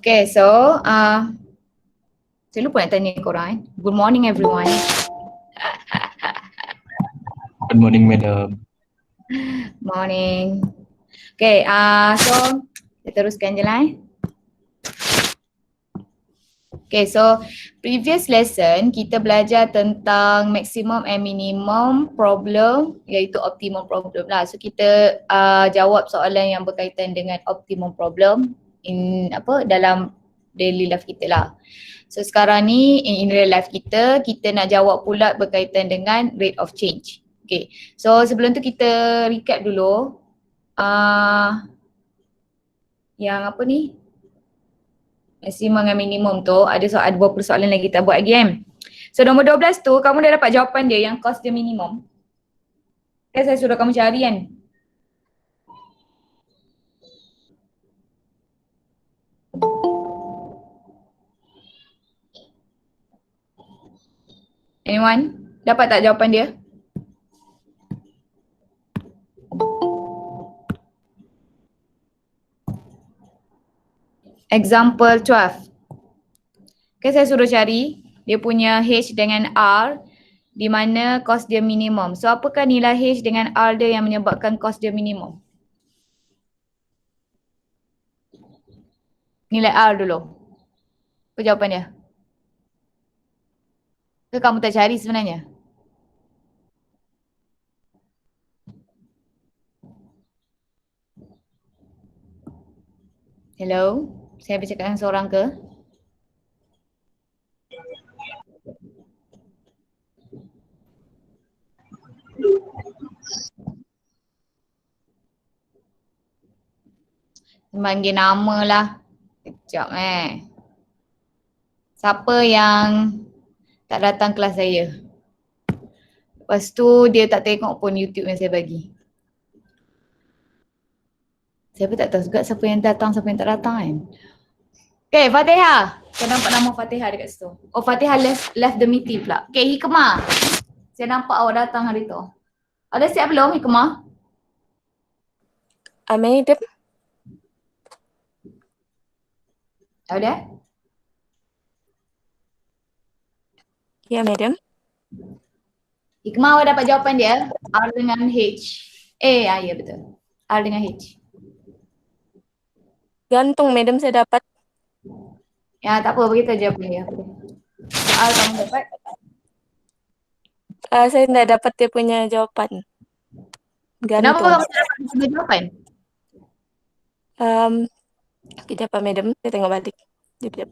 Okay, so saya lupa nak tanya korang Good morning everyone. Good morning, madam. Morning. Okay, so kita teruskan je lah Okay, so previous lesson kita belajar tentang maximum and minimum problem iaitu optimum problem lah. So kita jawab soalan yang berkaitan dengan optimum problem dalam daily life kita lah. So sekarang ni in real life kita nak jawab pula berkaitan dengan rate of change. Okay, so sebelum tu kita recap dulu yang apa ni? Maksimum dan minimum tu ada beberapa soalan lagi kita buat lagi kan. So nombor 12 tu kamu dah dapat jawapan dia yang cost dia minimum. Okay, saya suruh kamu cari kan. Anyone? Dapat tak jawapan dia? Example 12. Okay, saya suruh cari dia punya H dengan R di mana cost dia minimum. So apakah nilai H dengan R dia yang menyebabkan cost dia minimum? Nilai R dulu. Apa jawapan dia? Ke kamu tak cari sebenarnya? Hello? Saya bercakap dengan seorang ke? Panggil nama lah. Kejap Siapa yang tak datang kelas saya? Lepas tu dia tak tengok pun YouTube yang saya bagi. Saya pun tak tahu juga siapa yang datang, siapa yang tak datang kan. Okay, Fatihah. Saya nampak nama Fatihah dekat situ. Oh, Fatihah left the meeting pula. Okay, Hikmah. Saya nampak awak datang hari tu. Ada siap belum Hikmah? Madam. Ada? Ya, madam. Hikmah awak dapat jawapan dia. R dengan H. Ya betul. R dengan H. Gantung, madam, saya dapat. Ya, tak apa. Beritahu jawapan dia. R kamu dapat? Saya tidak dapat dia punya jawapan. Kenapa Gantung. kamu tak dapat dia punya jawapan? Kejap, madam. Saya tengok balik. Kejap.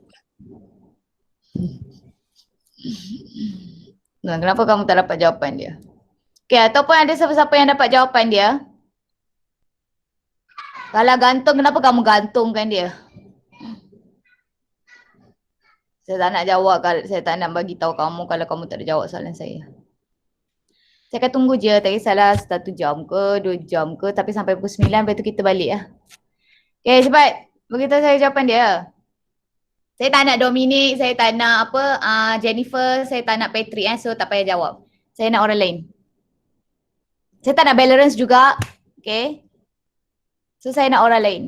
Nah, kenapa kamu tak dapat jawapan dia? Okay, ataupun ada siapa-siapa yang dapat jawapan dia? Kalau gantung, kenapa kamu gantungkan dia? Saya tak nak jawab, saya tak nak bagi tahu kamu kalau kamu tak ada jawab soalan saya. Saya akan tunggu je, tak kisahlah 1 jam ke, 2 jam ke, tapi sampai pukul 9 lepas tu kita balik lah. Okay, cepat. Beritahu saya jawapan dia. Saya tak nak Dominic, saya tak nak Jennifer, saya tak nak Patrick so tak payah jawab. Saya nak orang lain. Saya tak nak Belarance juga. Okay. So saya nak orang lain.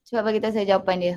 Cepat beritahu saya jawapan dia.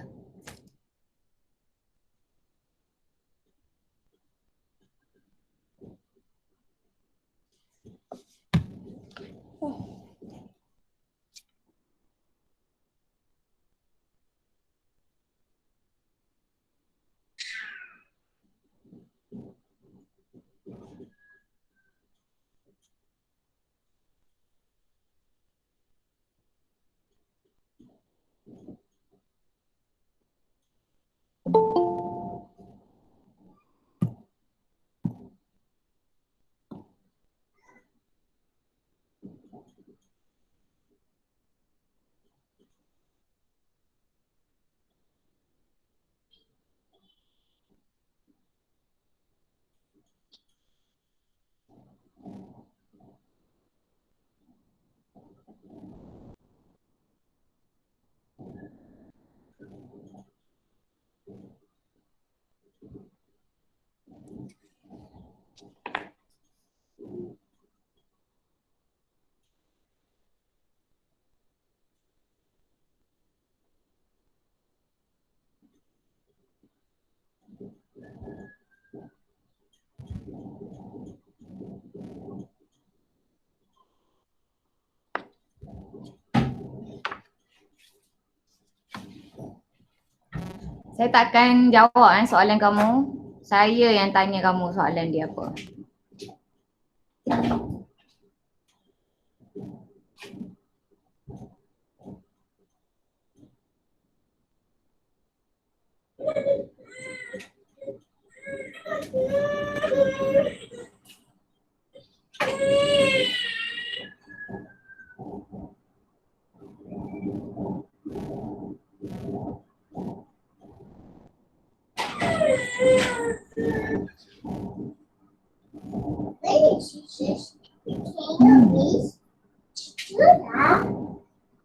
Saya takkan jawab soalan kamu. Saya yang tanya kamu soalan dia apa.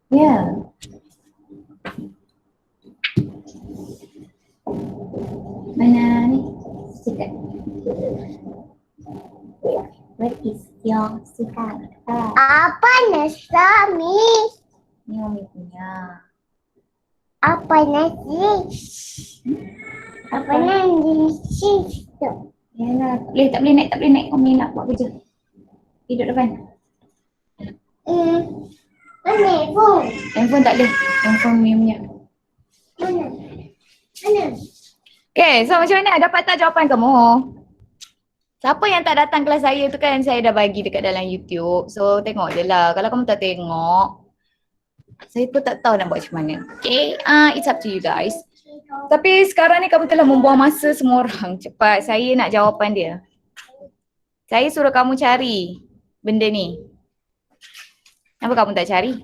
Ya. Mana ni? Sikat. What is your sikat? Apa nasi, Miss? Ni Umi punya. Apa nasi? Apa nasi tu? Yalah, tak boleh naik. Umi nak buat kerja. Duduk depan. Mana phone? Handphone tak boleh. Handphone Umi punya. Mana? Mana? Okay, so macam mana? Dapat tak jawapan kamu? Siapa yang tak datang kelas saya tu kan saya dah bagi dekat dalam YouTube. So tengok je lah. Kalau kamu tak tengok, saya pun tak tahu nak buat macam mana. Okay, it's up to you guys. Tapi sekarang ni kamu telah membuang masa semua orang. Cepat, saya nak jawapan dia. Saya suruh kamu cari benda ni. Kenapa kamu tak cari?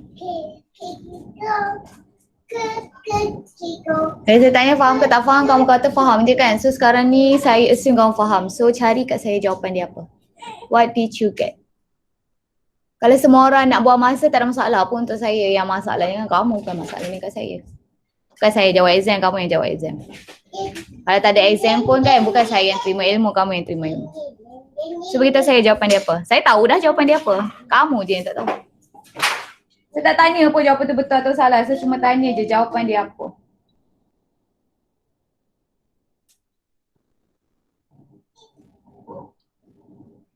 Saya tanya faham ke tak faham, kamu kata faham je kan. So sekarang ni saya assume kamu faham. So cari kat saya jawapan dia apa. What did you get? Kalau semua orang nak buang masa tak ada masalah pun untuk saya. Yang masalahnya kan kamu, bukan masalahnya kat saya. Bukan saya jawab exam, kamu yang jawab exam. Kalau tak ada exam pun kan bukan saya yang terima ilmu, kamu yang terima ilmu. So beritahu saya jawapan dia apa. Saya tahu dah jawapan dia apa. Kamu je yang tak tahu. Saya tak tanya pun jawapan tu betul atau salah. Saya cuma tanya je jawapan dia apa.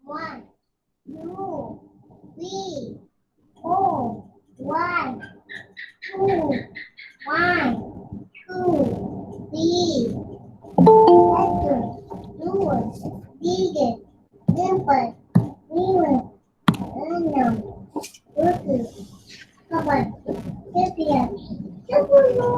One, two, three, four. One, two, three. Satu, dua, tiga, empat, lima, enam, tujuh, lapan, sembilan,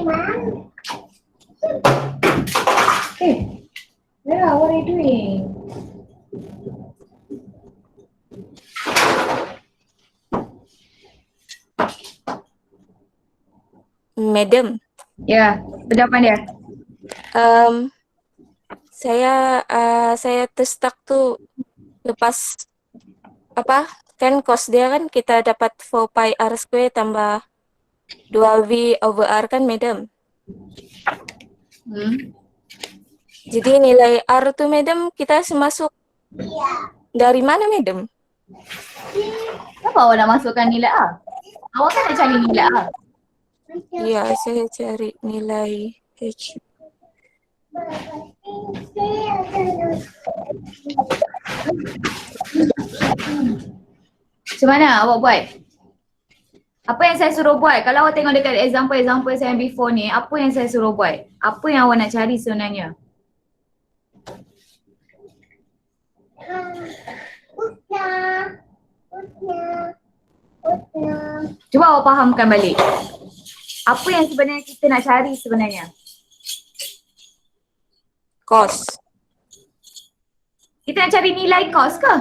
10. Hey, Vera, what are you doing? Madam, Ya, jawapan dia. saya terstuck tu lepas apa? Kan kos dia kan kita dapat 4 pi r square tambah 2v over r kan, Madam? Jadi nilai r tu, Madam, kita masuk dari mana, Madam? Kenapa awak nak masukkan nilai A? Awak kan nak cari nilai A. Ya, saya cari nilai H. Macam mana awak buat? Apa yang saya suruh buat? Kalau awak tengok dekat example saya yang before ni, apa yang saya suruh buat? Apa yang awak nak cari sebenarnya? Cuba awak fahamkan balik. Apa yang sebenarnya kita nak cari sebenarnya? Cost. Kita nak cari nilai kos ke?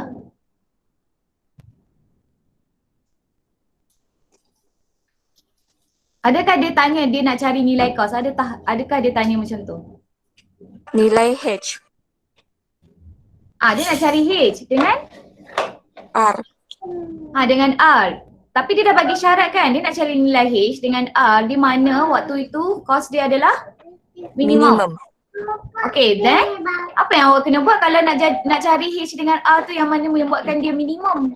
Adakah dia tanya dia nak cari nilai kos? Adakah dia tanya macam tu? Nilai H. Dia nak cari H dengan R. dengan R. Tapi dia dah bagi syarat kan, dia nak cari nilai H dengan R di mana waktu itu kos dia adalah minimum. Okay, then apa yang awak kena buat kalau nak cari H dengan R tu yang mana membuatkan dia minimum?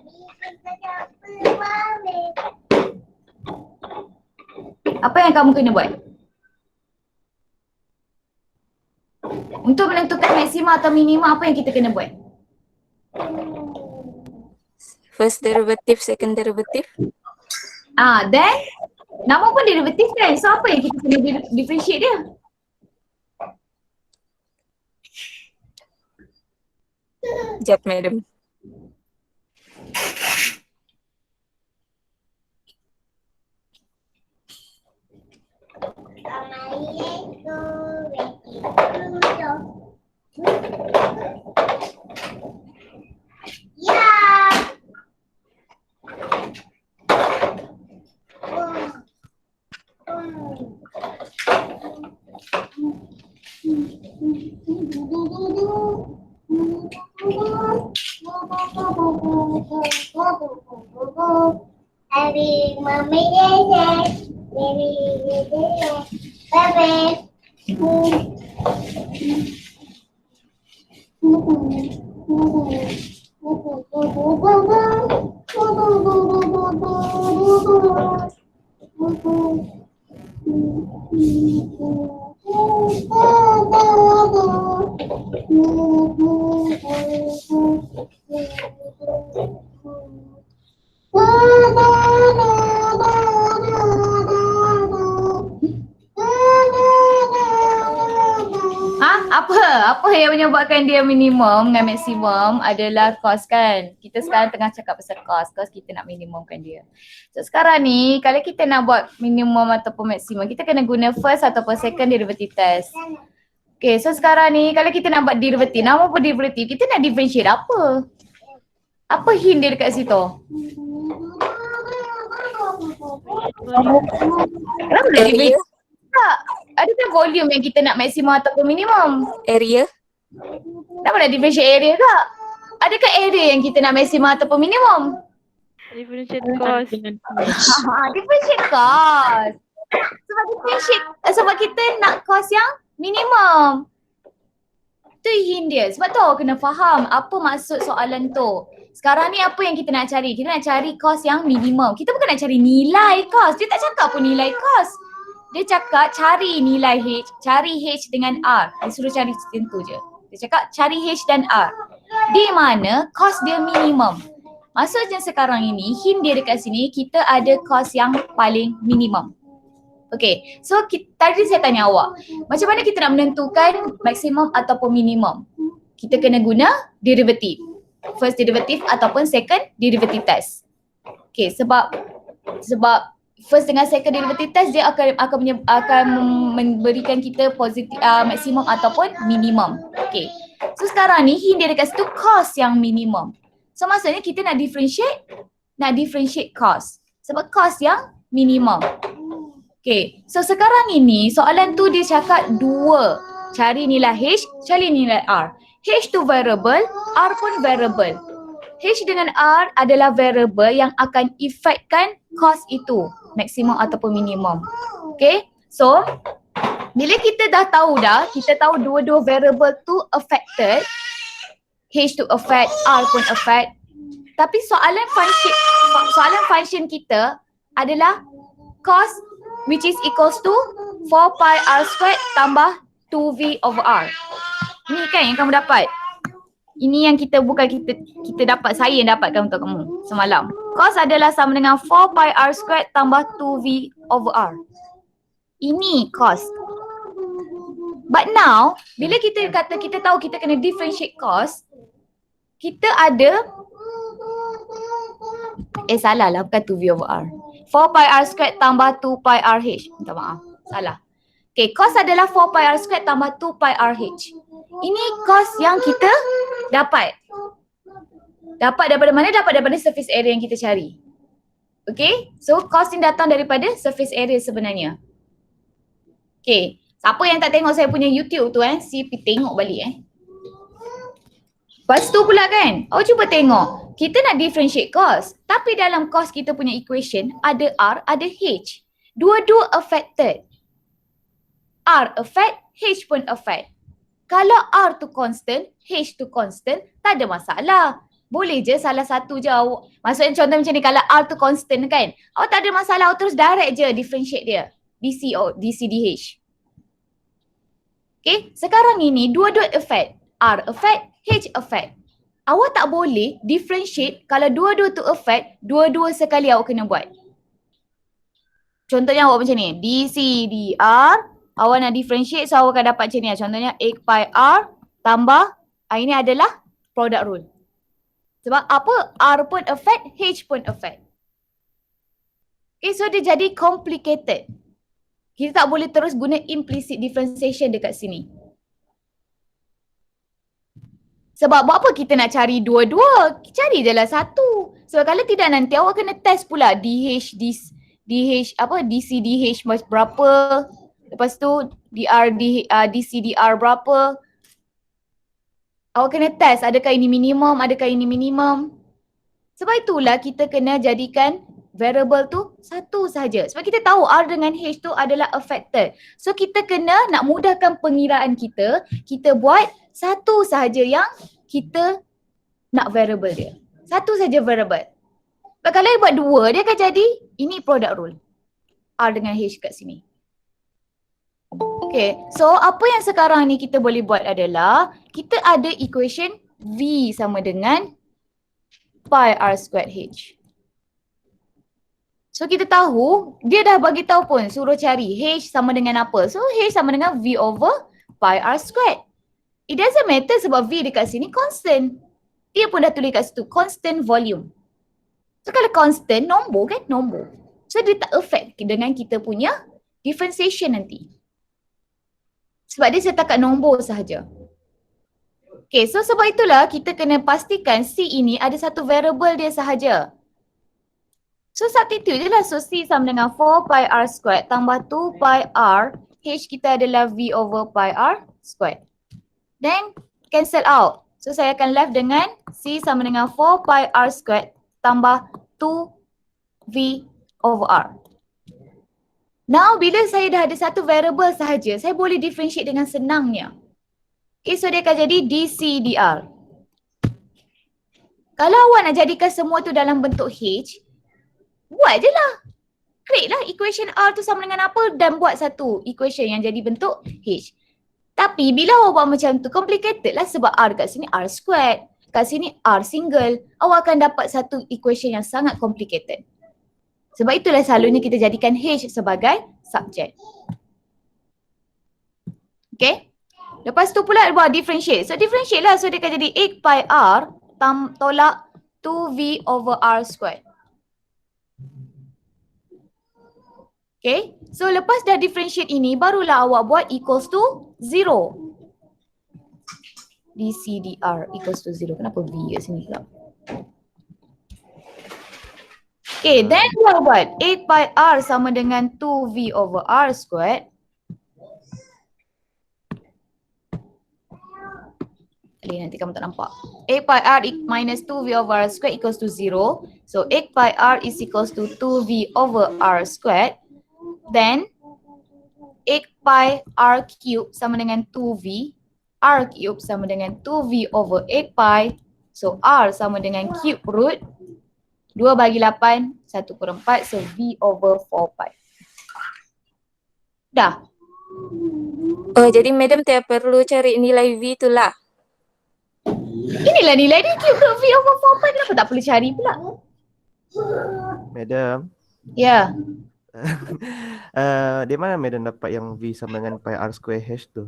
Apa yang kamu kena buat? Untuk menentukan maksimum atau minimum, apa yang kita kena buat? First derivative, second derivative. Then nama pun derivative kan? So apa yang kita kena differentiate dia? Jap, madam. Having mommy yes, baby, baby. Apa yang menyebabkan dia minimum dengan maksimum adalah cost kan. Kita sekarang tengah cakap pasal cost kita nak minimumkan dia. So sekarang ni kalau kita nak buat minimum ataupun maksimum, kita kena guna first ataupun second derivative test. Okay, so sekarang ni kalau kita nak buat derivative, nama pun derivative, kita nak differentiate apa? Apa hint dia dekat situ? Area. Tak. Adakah volume yang kita nak maksimum ataupun minimum? Area. Kenapa nak differentiate area tak? Adakah area yang kita nak maksimum ataupun minimum? Differentiate cost. Differentiate cost. Sebab kita nak cost yang minimum. Tu hint dia. Sebab tu awak kena faham apa maksud soalan tu. Sekarang ni apa yang kita nak cari? Kita nak cari cost yang minimum. Kita bukan nak cari nilai cost. Dia tak cakap pun nilai cost. Dia cakap cari nilai H, cari H dengan R. Dia suruh cari tentu je. Dia cakap cari H dan R. Di mana cost dia minimum. Maksudnya sekarang ini, hint dia dekat sini, kita ada cost yang paling minimum. Okay, so tadi saya tanya awak, macam mana kita nak menentukan maksimum ataupun minimum? Kita kena guna derivative. First derivative ataupun second derivative test. Okay, sebab first dengan second derivative test dia akan memberikan kita positif maksimum ataupun minimum. Okay. So sekarang ni hint dia dekat situ cost yang minimum. So maksudnya kita nak differentiate cost. Sebab cost yang minimum. Okay. So sekarang ini soalan tu dia cakap dua. Cari nilai H, cari nilai R. H tu variable, R pun variable. H dengan R adalah variable yang akan efekkan cost itu. Maksimum ataupun minimum. Okay. So bila kita dah tahu kita tahu dua-dua variable tu affected. H tu affect, R pun affect. Tapi soalan function kita adalah cost which is equals to 4 pi R squared tambah 2V over R. Ni kan yang kamu dapat. Ini yang kita dapat, saya yang dapatkan untuk kamu semalam. Cos adalah sama dengan 4 pi R squared tambah 2V over R. Ini cos. But now, bila kita kata kita tahu kita kena differentiate cos, kita ada salah lah, bukan 2V over R. 4 pi R squared tambah 2 pi RH. Minta maaf, salah. Okay, cos adalah 4 pi R squared tambah 2 pi RH. Ini cos yang kita dapat. Dapat daripada mana? Dapat daripada surface area yang kita cari. Okay, so cos ni datang daripada surface area sebenarnya. Okay, siapa yang tak tengok saya punya YouTube tu si pergi tengok balik Lepas tu pula kan, awak cuba tengok. Kita nak differentiate cos. Tapi dalam cos kita punya equation, ada R, ada H. Dua-dua affected. R affect, H pun affect. Kalau R tu constant, H tu constant, tak ada masalah. Boleh je salah satu je awak. Maksudnya contoh macam ni, kalau R tu constant kan, awak tak ada masalah, awak terus direct je differentiate dia. DCDH. Okay, sekarang ini dua-dua affect. R affect, H affect. Awak tak boleh differentiate kalau dua-dua tu affect, dua-dua sekali awak kena buat. Contohnya awak macam ni, DCDR, awak nak differentiate, so awak akan dapat macam ni. Contohnya 8 pi R tambah, ini adalah product rule. Sebab apa? R pun affect, H pun affect. Okay, so dia jadi complicated. Kita tak boleh terus guna implicit differentiation dekat sini. Sebab buat apa kita nak cari dua-dua? Cari je lah satu. Sebab kalau tidak nanti awak kena test pula DCDH berapa. Lepas tu DCDR berapa. Awak kena test adakah ini minimum, adakah ini minimum. Sebab itulah kita kena jadikan variable tu satu sahaja. Sebab kita tahu R dengan H tu adalah affected. So kita kena nak mudahkan pengiraan kita buat satu sahaja yang kita nak variable dia. Satu saja variable. Sebab kalau dia buat dua, dia akan jadi ini product rule. R dengan H kat sini. Okay, so apa yang sekarang ni kita boleh buat adalah kita ada equation V sama dengan pi R squared H. So kita tahu, dia dah bagi tahu pun suruh cari H sama dengan apa. So H sama dengan V over pi R squared. It doesn't matter sebab V dekat sini constant. Dia pun dah tulis kat situ, constant volume. So kalau constant, nombor kan? Nombor. So dia tak affect dengan kita punya differentiation nanti. Sebab dia setakat nombor sahaja. Okay, so sebab itulah kita kena pastikan C ini ada satu variable dia sahaja. So substitute je lah. So C sama dengan 4 pi R squared tambah 2 pi R. H kita adalah V over pi R squared. Then cancel out. So saya akan left dengan C sama dengan 4 pi R squared tambah 2 V over R. Now bila saya dah ada satu variable sahaja, saya boleh differentiate dengan senangnya. Okay, so dia akan jadi DCDR. Kalau awak nak jadikan semua tu dalam bentuk H, buat je lah. Create lah equation R tu sama dengan apa dan buat satu equation yang jadi bentuk H. Tapi bila awak buat macam tu, complicated lah sebab R kat sini R squared, kat sini R single. Awak akan dapat satu equation yang sangat complicated. Sebab itulah selalunya kita jadikan H sebagai subjek. Okay. Lepas tu pula buat differentiate. So differentiate lah. So dia akan jadi 8 pi R tolak 2V over R squared. Okay. So lepas dah differentiate ini, barulah awak buat equals to 0. DCDR equals to 0. Kenapa V kat sini pula? Okay, then kita buat 8 pi R sama dengan 2V over R squared. Nanti kamu tak nampak. 8 pi R minus 2V over R squared equals to 0. So 8 pi R is equals to 2V over R squared. Then 8 pi R cube sama dengan 2V. R cube sama dengan 2V over 8 pi. So R sama dengan cube root 2 bagi 8, 1/4. So V over 4 pi. Dah. Oh, jadi madam tak perlu cari nilai V tu lah. Inilah nilai dia, cube root V over 4 pi. Kenapa tak perlu cari pula? Madam, Ya. di mana madam dapat yang V sama dengan pi R square H tu?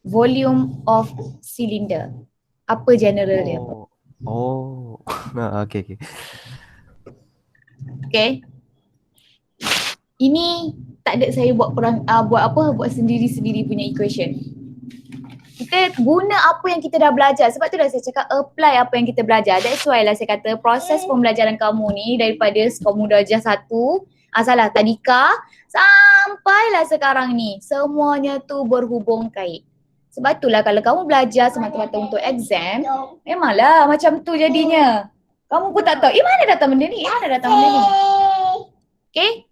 Volume of cylinder. Apa general dia? Oh. Nah, okay. Okay. Ini tak ada saya buat sendiri-sendiri punya equation. kita guna apa yang kita dah belajar. Sebab tu dah saya cakap apply apa yang kita belajar. That's why lah saya kata proses pembelajaran kamu ni daripada kamu darjah 1, tadika sampailah sekarang ni. Semuanya tu berhubung kait. Sebab itulah kalau kamu belajar semata-mata untuk exam, memanglah macam tu jadinya. Kamu pun tak tahu, mana datang benda ni? Mana datang benda ni? Okay?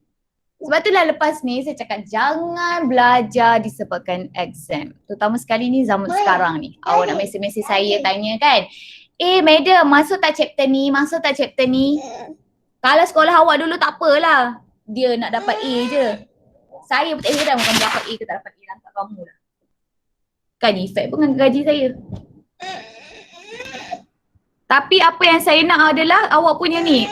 Sebab itulah lepas ni saya cakap jangan belajar disebabkan exam. Terutama sekali ni zaman sekarang ni. Awak nak mesej-mesej saya tanya kan, madam masuk tak chapter ni, masuk tak chapter ni. Kalau sekolah awak dulu tak apalah. Dia nak dapat A je. Saya pun tak heran kamu dapat A ke tak dapat A, lantak kamu lah. Kan efek pun dengan gaji saya. Tapi apa yang saya nak adalah awak punya ni.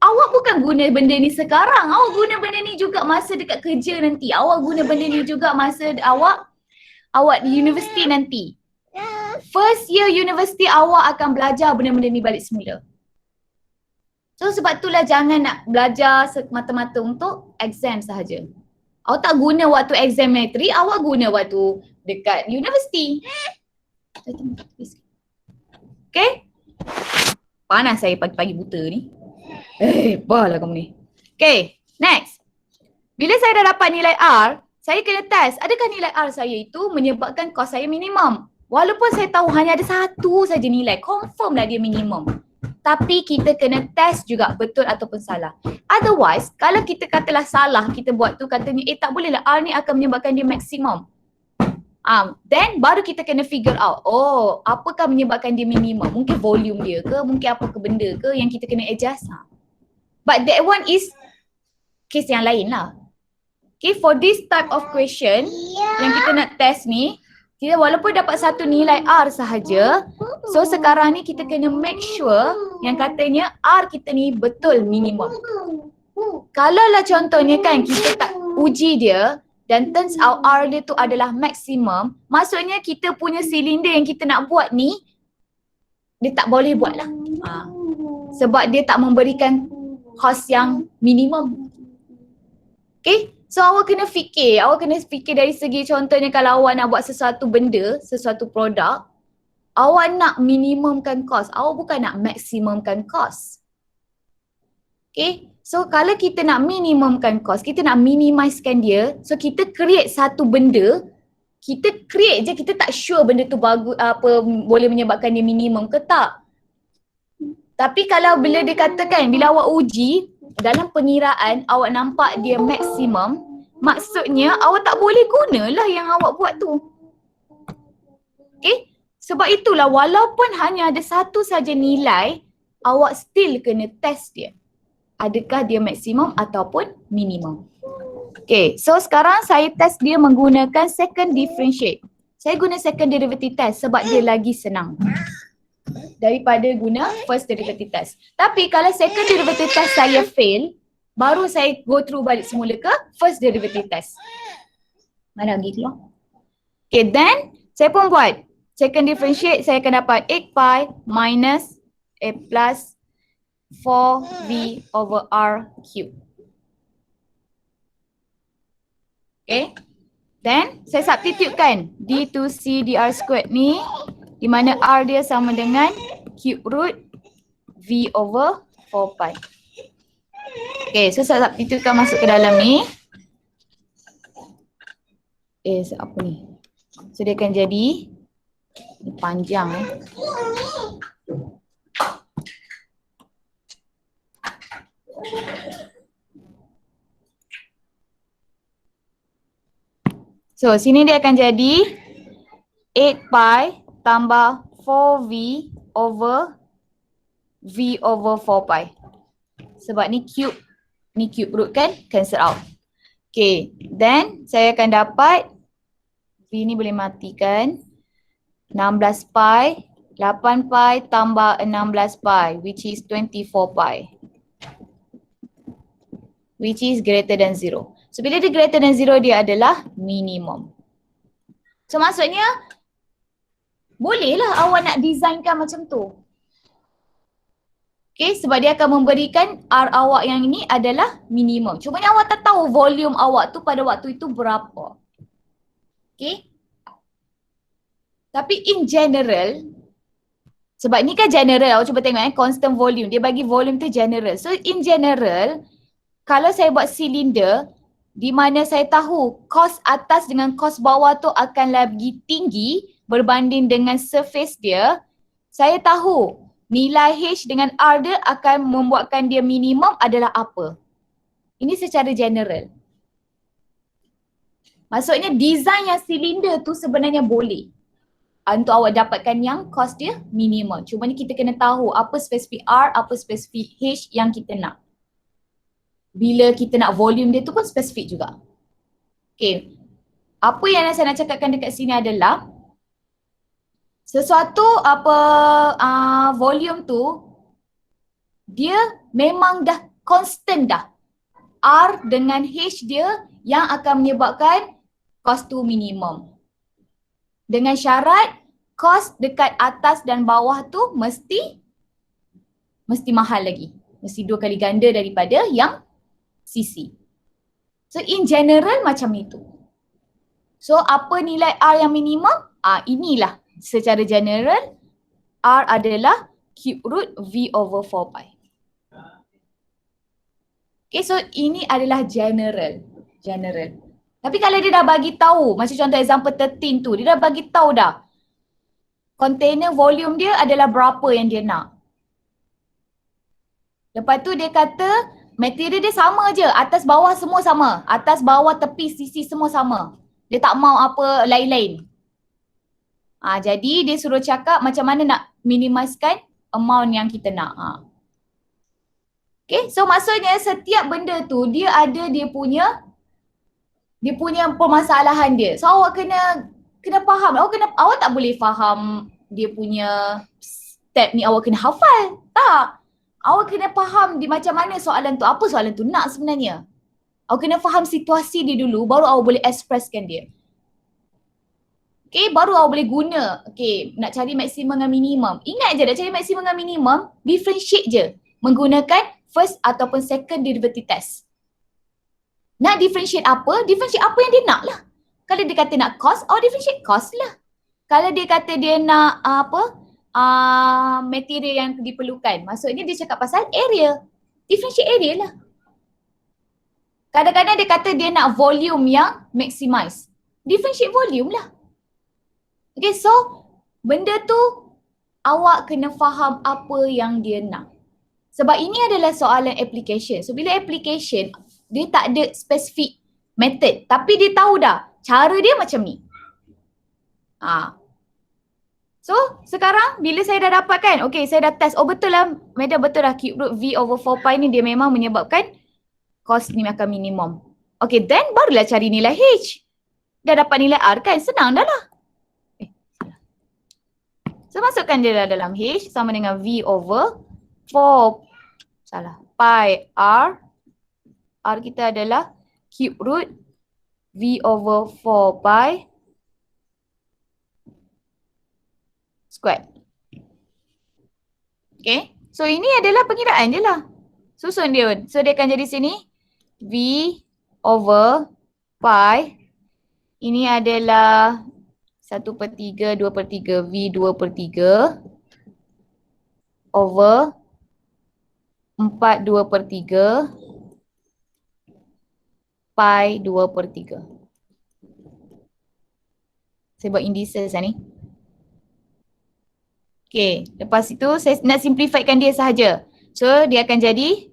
Awak bukan guna benda ni sekarang. Awak guna benda ni juga masa dekat kerja nanti. Awak guna benda ni juga masa awak di universiti nanti. First year universiti awak akan belajar benda-benda ni balik semula. So sebab itulah jangan nak belajar semata-mata untuk exam sahaja. Awak tak guna waktu examinatory, awak guna waktu dekat universiti. Okay? Panas saya pagi-pagi buta ni. Bahalah kamu ni. Okay, next. Bila saya dah dapat nilai R, saya kena test. Adakah nilai R saya itu menyebabkan kos saya minimum? Walaupun saya tahu hanya ada satu saja nilai, confirm lah dia minimum. Tapi kita kena test juga betul ataupun salah. Otherwise, kalau kita katalah salah, kita buat tu katanya, tak boleh lah R ni akan menyebabkan dia maksimum. Then baru kita kena figure out, apakah menyebabkan dia minimum? Mungkin volume dia ke, mungkin apa ke benda ke yang kita kena adjust. But that one is case yang lain lah. Okay, for this type of question yang kita nak test ni, kita walaupun dapat satu nilai R sahaja, so sekarang ni kita kena make sure yang katanya R kita ni betul minimum. Kalau lah contohnya kan kita tak uji dia dan turns out R dia tu adalah maksimum, maksudnya kita punya silinder yang kita nak buat ni, dia tak boleh buat lah. Sebab dia tak memberikan kos yang minimum. Okay, so awak kena fikir dari segi contohnya kalau awak nak buat sesuatu benda, sesuatu produk, awak nak minimumkan kos, awak bukan nak maksimumkan kos. Okay, so kalau kita nak minimumkan kos, kita nak minimizekan dia, so kita create satu benda, kita create je, kita tak sure benda tu bagus, apa boleh menyebabkan dia minimum ke tak. Tapi kalau bila dia katakan, bila awak uji, dalam pengiraan awak nampak dia maksimum, maksudnya awak tak boleh gunalah yang awak buat tu. Okay, sebab itulah walaupun hanya ada satu saja nilai, awak still kena test dia. Adakah dia maksimum ataupun minimum. Okay, so sekarang saya test dia menggunakan second differentiate. Saya guna second derivative test sebab dia lagi senang daripada guna first derivative test. Tapi kalau second derivative test saya fail, baru saya go through balik semula ke first derivative test. Mana lagi keluar? Okay, then saya pun buat second differentiate, saya akan dapat 8 pi minus A plus 4V over R cube. Okay, then saya substitutekan D2C dr squared ni, di mana R dia sama dengan cube root V over 4 pi. Okay, so saya substitutekan masuk ke dalam ni. Apa ni? So dia akan jadi, ni panjang So sini dia akan jadi 8 pi tambah 4V over V over 4 pi. Sebab ni cube root kan, cancel out. Okay, then saya akan dapat V ni boleh matikan 16 pi, 8 pi tambah 16 pi which is 24 pi. Which is greater than 0. So bila dia greater than 0 dia adalah minimum. So maksudnya bolehlah awak nak designkan macam tu. Okay, sebab dia akan memberikan R awak yang ini adalah minimum. Cuma awak tak tahu volume awak tu pada waktu itu berapa. Okay. Tapi in general, sebab ni kan general, awak cuba tengok constant volume. Dia bagi volume tu general. So in general, kalau saya buat silinder, di mana saya tahu kos atas dengan kos bawah tu akan lagi tinggi berbanding dengan surface dia, saya tahu nilai H dengan R dia akan membuatkan dia minimum adalah apa. Ini secara general. Maksudnya design yang silinder tu sebenarnya boleh untuk awak dapatkan yang cost dia minimum. Cuma ni kita kena tahu apa spesifik R, apa spesifik H yang kita nak. Bila kita nak volume dia tu pun spesifik juga. Okay. Apa yang saya nak cakapkan dekat sini adalah sesuatu volume tu dia memang dah constant dah. R dengan H dia yang akan menyebabkan cost tu minimum. Dengan syarat cost dekat atas dan bawah tu mesti mahal lagi. Mesti 2 kali ganda daripada yang CC. So in general macam itu. So apa nilai R yang minimum? Inilah secara general R adalah cube root V over 4 pi. Okay, so ini adalah general. Tapi kalau dia dah bagi tahu, macam contoh example 13 tu, dia dah bagi tahu dah container volume dia adalah berapa yang dia nak. Lepas tu dia kata material dia sama je, atas bawah semua sama. Atas bawah tepi sisi semua sama. Dia tak mau apa lain-lain. Jadi dia suruh cakap macam mana nak minimizekan amount yang kita nak. Okay, so maksudnya setiap benda tu dia ada dia punya permasalahan dia. So awak kena faham. Awak tak boleh faham dia punya step ni awak kena hafal. Tak. Awak kena faham di macam mana soalan tu. Apa soalan tu nak sebenarnya. Awak kena faham situasi dia dulu baru awak boleh expresskan dia. Okay, baru awak boleh guna. Okay, nak cari maksimum dengan minimum. Ingat je nak cari maksimum dengan minimum, differentiate je. Menggunakan first ataupun second derivative test. Nak differentiate apa? Differentiate apa yang dia nak lah. Kalau dia kata nak cost, differentiate cost lah. Kalau dia kata dia nak material yang diperlukan, maksudnya dia cakap pasal area. Differentiate area lah. Kadang-kadang dia kata dia nak volume yang maximize. Differentiate volume lah. Okay, so benda tu awak kena faham apa yang dia nak. Sebab ini adalah soalan application. So bila application, dia tak ada specific method. Tapi dia tahu dah cara dia macam ni. So sekarang bila saya dah dapatkan, okay saya dah test. Betul lah, Madam betul lah cube root V over 4 pi ni dia memang menyebabkan cost ni akan minimum. Okay, then barulah cari nilai H. Dah dapat nilai R kan, senang dah lah. So masukkan dia dalam H sama dengan V over 4 pi R. R kita adalah cube root V over 4 pi square. Okay. So ini adalah pengiraan je lah. Susun dia. So dia akan jadi sini V over pi. Ini adalah 1/3, 2/3, V 2/3 over 4 2/3 pi 2/3. Saya buat indices ni. Okay, lepas itu saya nak simplifykan dia sahaja. So dia akan jadi,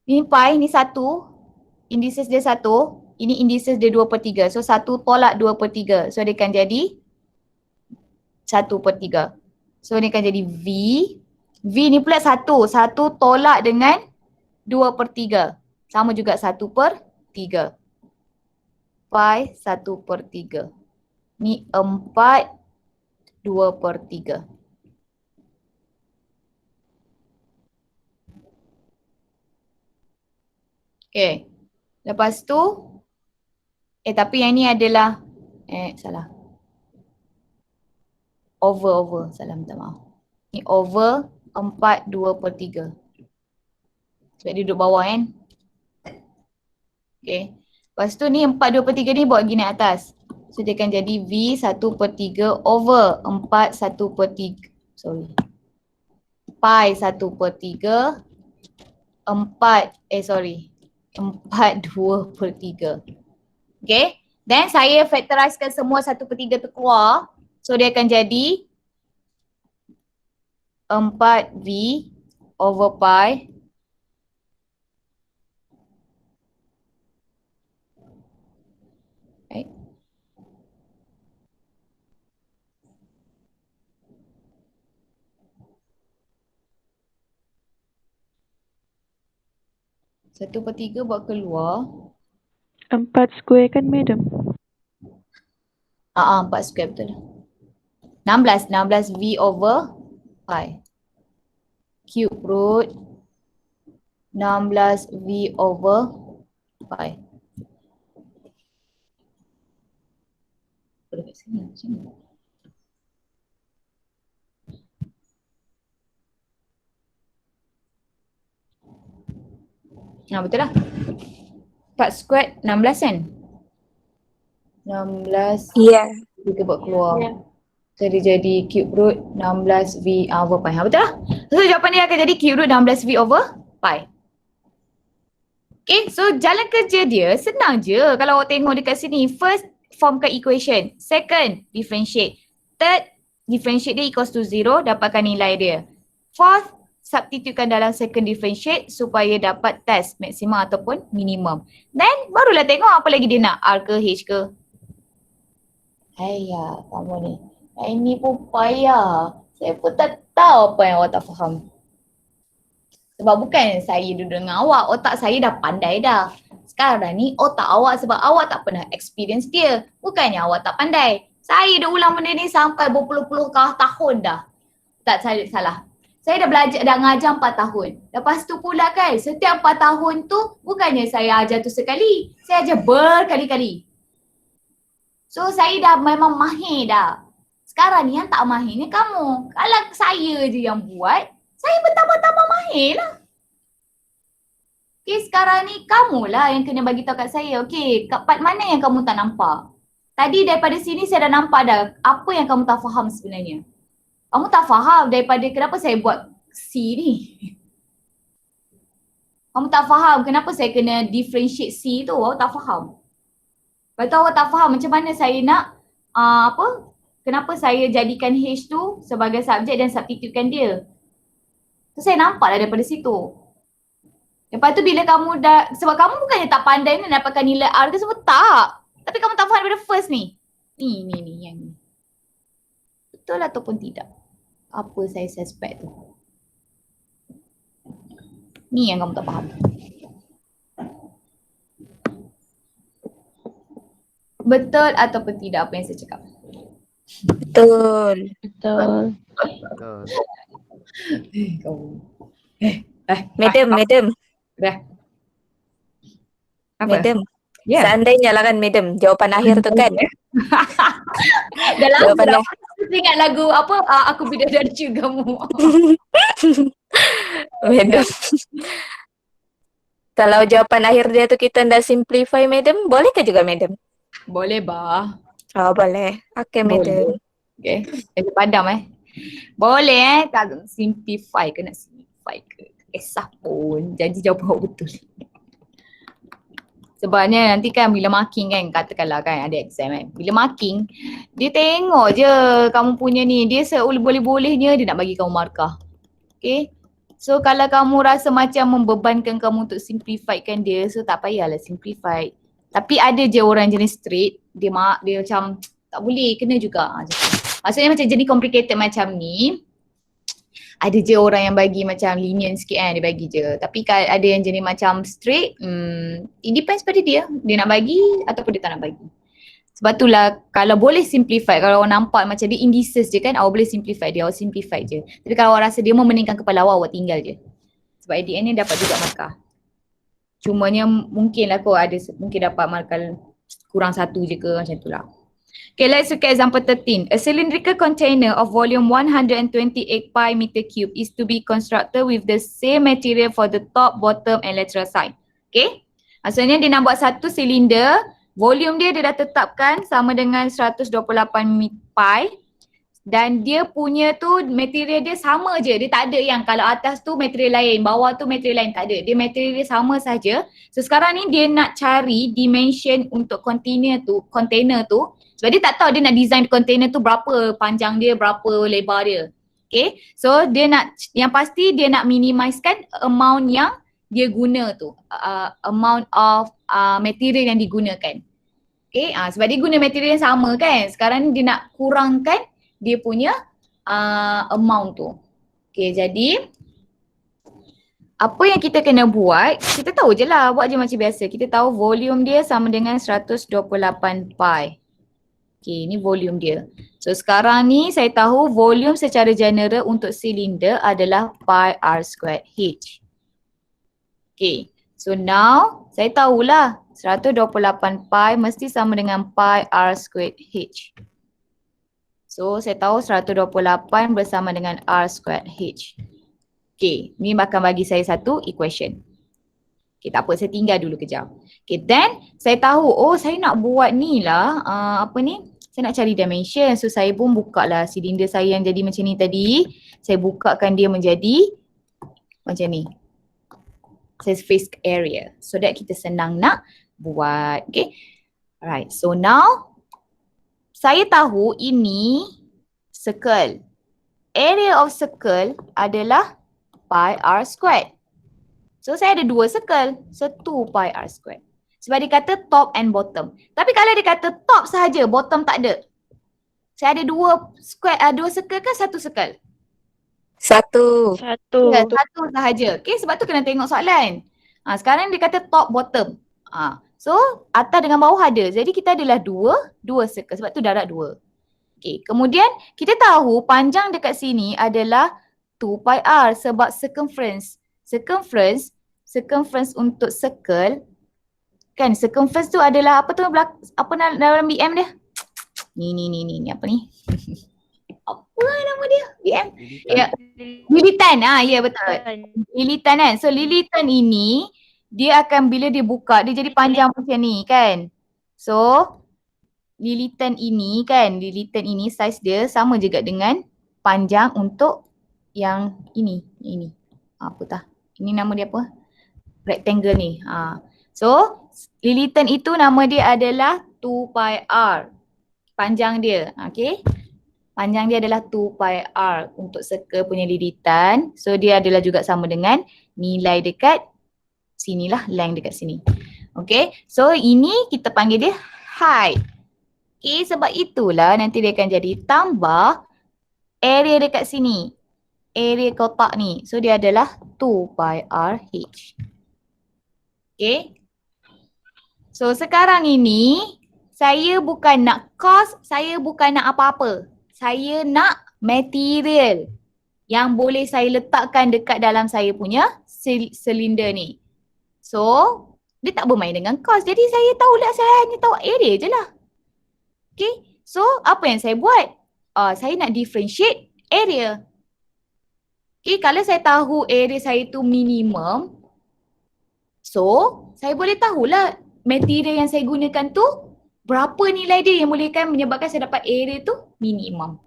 ini pi, ni 1, indices dia 1, ini indices dia 2/3. So 1 tolak 2/3. So dia akan jadi 1/3. So ni akan jadi V. V ni pula 1. 1 tolak dengan 2/3. Sama juga 1/3. Pi 1/3. Ni 4 2/3. Okay. Lepas tu, tapi yang ni adalah, salah. Over. Salah, minta maaf. Ni over 4 2/3. Sebab dia duduk bawah kan. Okay. Lepas tu ni 4 2/3 ni bawa pergi naik atas. So dia akan jadi V 1/3 over 4 1/3. Sorry. Pi 1/3 4 2/3. Okay. Then saya factorizekan semua 1/3 tu keluar. So dia akan jadi 4V over pi right. Satu per tiga buat keluar 4 square kan, madam? 4 square betul. 16 V over pi. Cube root 16 V over pi. Dekat sini. Betul lah. 4 square 16 kan? 16 Ya. kita buat keluar. So dia jadi cube root 16 V over pi. Betul lah. So jawapan dia akan jadi cube root 16 V over pi. Okay, so jalan kerja dia senang je kalau awak tengok dekat sini. First, formkan equation. Second, differentiate. Third, differentiate dia equals to 0, dapatkan nilai dia. Fourth, substitutekan dalam second differentiate supaya dapat test maksimum ataupun minimum. Then, barulah tengok apa lagi dia nak, R ke H ke. Ayah, kamu ni. Ini pun payah. Saya pun tak tahu apa yang awak tak faham. Sebab bukan saya duduk dengan awak, otak saya dah pandai dah. Sekarang ni otak awak sebab awak tak pernah experience dia. Bukannya awak tak pandai. Saya dah ulang benda ni sampai berpuluh-puluh tahun dah. Tak, saya salah. Saya dah belajar, dah ngajar 4 tahun. Lepas tu pula kan, setiap 4 tahun tu bukannya saya ajar tu sekali. Saya ajar berkali-kali. So saya dah memang mahir dah. Sekarang ni yang tak mahir ni kamu. Kalau saya je yang buat, saya bertambah-tambah mahir lah. Okay, sekarang ni kamulah yang kena bagi tahu kat saya. Okay, kat part mana yang kamu tak nampak? Tadi daripada sini saya dah nampak dah apa yang kamu tak faham sebenarnya. Kamu tak faham daripada kenapa saya buat C ni. Kamu tak faham kenapa saya kena differentiate C tu, awak tak faham. Lepas tu awak tak faham macam mana saya nak kenapa saya jadikan H tu sebagai subjek dan substitutekan dia. So saya nampak lah daripada situ. Lepas tu bila kamu dah, sebab kamu bukannya tak pandai nak dapatkan nilai R ke semua, tak. Tapi kamu tak faham daripada first ni. Ni yang ni. Betul ataupun tidak? Apa saya suspect tu? Ni yang kamu tak faham. Betul ataupun tidak apa yang saya cakap? Betul. Betul. Betul. Madam. Dah. Apa? Madam. Ya. Seandainya lah kan madam, jawapan akhir tu kan. Dah lama Jawapan dah. Ingat lagu apa? Aku bidadari kamu. Madam. Kalau jawapan akhir dia tu kita dah simplify madam, boleh ke juga madam? Boleh bah. Oh boleh. Okay madam. Okay. Jadi padam Boleh tak simplify ke nak simplify ke? Kisah pun. Janji jawapan awak betul. Sebabnya nanti kan bila marking kan, katakanlah kan ada exam kan. Bila marking, dia tengok je kamu punya ni. Dia boleh-bolehnya dia nak bagi kamu markah. Okay. So kalau kamu rasa macam membebankan kamu untuk simplifykan dia, so tak payahlah simplify. Tapi ada je orang jenis straight, dia macam tak boleh, kena juga. Maksudnya macam jenis complicated macam ni, ada je orang yang bagi macam lenient sikit kan, dia bagi je. Tapi ada yang jenis macam straight, it depends pada dia nak bagi ataupun dia tak nak bagi. Sebab itulah kalau boleh simplify, kalau awak nampak macam dia indices je kan, awak boleh simplify dia, awak simplify je. Tapi kalau awak rasa dia memeningkan kepala awak, awak tinggal je. Sebab at the end ni dapat juga markah. Cumanya mungkin lah kot ada, mungkin dapat markah kurang satu je ke macam tu lah. Okay, let's look at example 13. A cylindrical container of volume 128 pi meter cube is to be constructed with the same material for the top, bottom and lateral side. Okay, maksudnya dia nak buat satu silinder volume dia dah tetapkan sama dengan 128 pi dan dia punya tu material dia sama je. Dia tak ada yang kalau atas tu material lain, bawah tu material lain, tak ada. Dia material dia sama saja. So sekarang ni dia nak cari dimension untuk container tu sebab dia tak tahu dia nak design container tu berapa panjang dia, berapa lebar dia. Okay, so dia nak, yang pasti dia nak minimizekan amount yang dia guna tu, amount of material yang digunakan. Okay, sebab dia guna material yang sama kan, sekarang ni dia nak kurangkan dia punya amount tu. Okay, jadi apa yang kita kena buat, kita tahu je lah, buat je macam biasa. Kita tahu volume dia sama dengan 128 pi. Okay, ni volume dia. So sekarang ni saya tahu volume secara general untuk silinder adalah pi r squared h. Okay, so now saya tahulah 128 pi mesti sama dengan pi r squared h. So saya tahu 128 bersama dengan r squared h. Okay, ni akan bagi saya satu equation. Okay, tak apa, saya tinggal dulu kejap. Okay, then saya tahu, oh saya nak buat ni lah, saya nak cari dimension. So saya pun buka lah silinder saya yang jadi macam ni tadi. Saya bukakan dia menjadi macam ni. Surface area. So that kita senang nak buat. Okay. Alright, so now saya tahu ini circle. Area of circle adalah pi r squared. So saya ada dua circle. So 2 pi r squared. Sebab dia kata top and bottom. Tapi kalau dia kata top sahaja, bottom tak ada. Saya ada dua circle ke satu circle? Satu. Ya, satu sahaja. Okay, sebab tu kena tengok soalan. Sekarang dia kata top bottom. So atas dengan bawah ada. Jadi kita adalah dua circle. Sebab tu darab 2. Okay, kemudian kita tahu panjang dekat sini adalah 2 pi r sebab circumference. Circumference untuk circle kan, circumference tu adalah apa tu, apa dalam BM dia? Ni apa ni? Apa nama dia? BM? Ya, lilitan. Ya betul. Lilitan kan. So lilitan ini dia akan bila dia buka dia jadi panjang macam ni kan. So lilitan ini size dia sama juga dengan panjang untuk yang ini. Apa tah? Ini nama dia apa? Rectangle ni. So lilitan itu nama dia adalah 2 pi r. Panjang dia. Okay. Panjang dia adalah 2 pi r untuk circle punya lilitan. So dia adalah juga sama dengan nilai dekat sinilah, length dekat sini. Okay. So ini kita panggil dia height. Okay. Sebab itulah nanti dia akan jadi tambah area dekat sini. Area kotak ni. So dia adalah 2 pi r h. Okay. So sekarang ini saya bukan nak cost, saya bukan nak apa-apa. Saya nak material yang boleh saya letakkan dekat dalam saya punya silinder ni. So dia tak bermain dengan cost. Jadi saya tahulah, saya hanya tahu area je lah. Okay. So apa yang saya buat? Saya nak differentiate area. Okay, kalau saya tahu area saya tu minimum, so saya boleh tahulah material yang saya gunakan tu berapa nilai dia yang bolehkan menyebabkan saya dapat area tu minimum.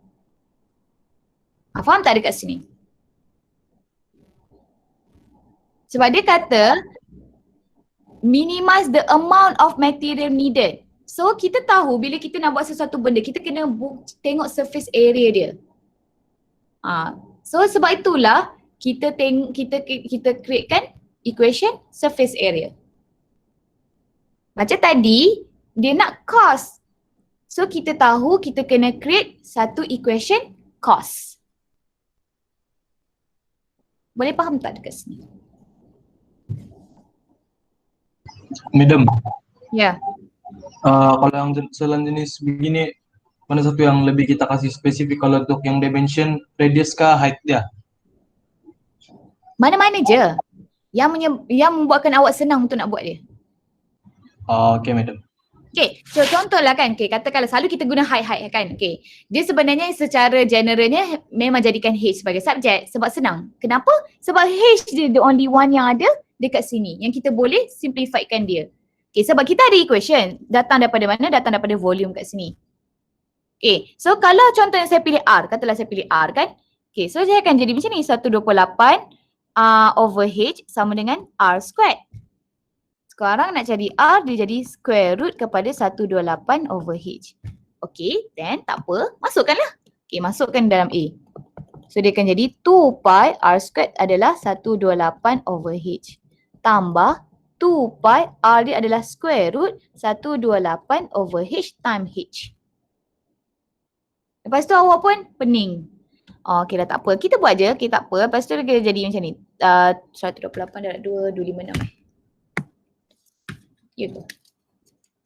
Faham tak dekat sini? Sebab dia kata minimize the amount of material needed. So kita tahu bila kita nak buat sesuatu benda, kita kena tengok surface area dia. So sebab itulah kita createkan equation surface area. Macam tadi, dia nak cost. So kita tahu kita kena create satu equation cost. Boleh faham tak dekat sini? Madam, Ya. kalau yang selain jenis begini, mana satu yang lebih kita kasih spesifik kalau untuk yang dimension, radius kah, height dia? Mana-mana je. Yang membuatkan awak senang untuk nak buat dia. Okay, madam. Okay, so contohlah kan, okay, katakanlah selalu kita guna height kan, okay. Dia sebenarnya secara generalnya memang jadikan H sebagai subjek sebab senang. Kenapa? Sebab H dia the only one yang ada dekat sini yang kita boleh simplifykan dia. Okay, sebab kita ada equation. Datang daripada mana? Datang daripada volume kat sini. Okay, so kalau contohnya saya pilih R, katalah saya pilih R kan. Okay, so dia akan jadi macam ni, 128 over H sama dengan R squared. Sekarang nak cari R, dia jadi square root kepada 128 over H. Okay, then tak apa, masukkanlah. Okay, masukkan dalam A. So dia akan jadi 2 pi R squared adalah 128 over H. Tambah 2 pi R dia adalah square root 128 over H times H. Lepas tu awak pun pening. Okay dah tak apa. Kita buat je. Okay tak apa. Lepas tu kita jadi macam ni. 128 darab 2, 256 Ya tu.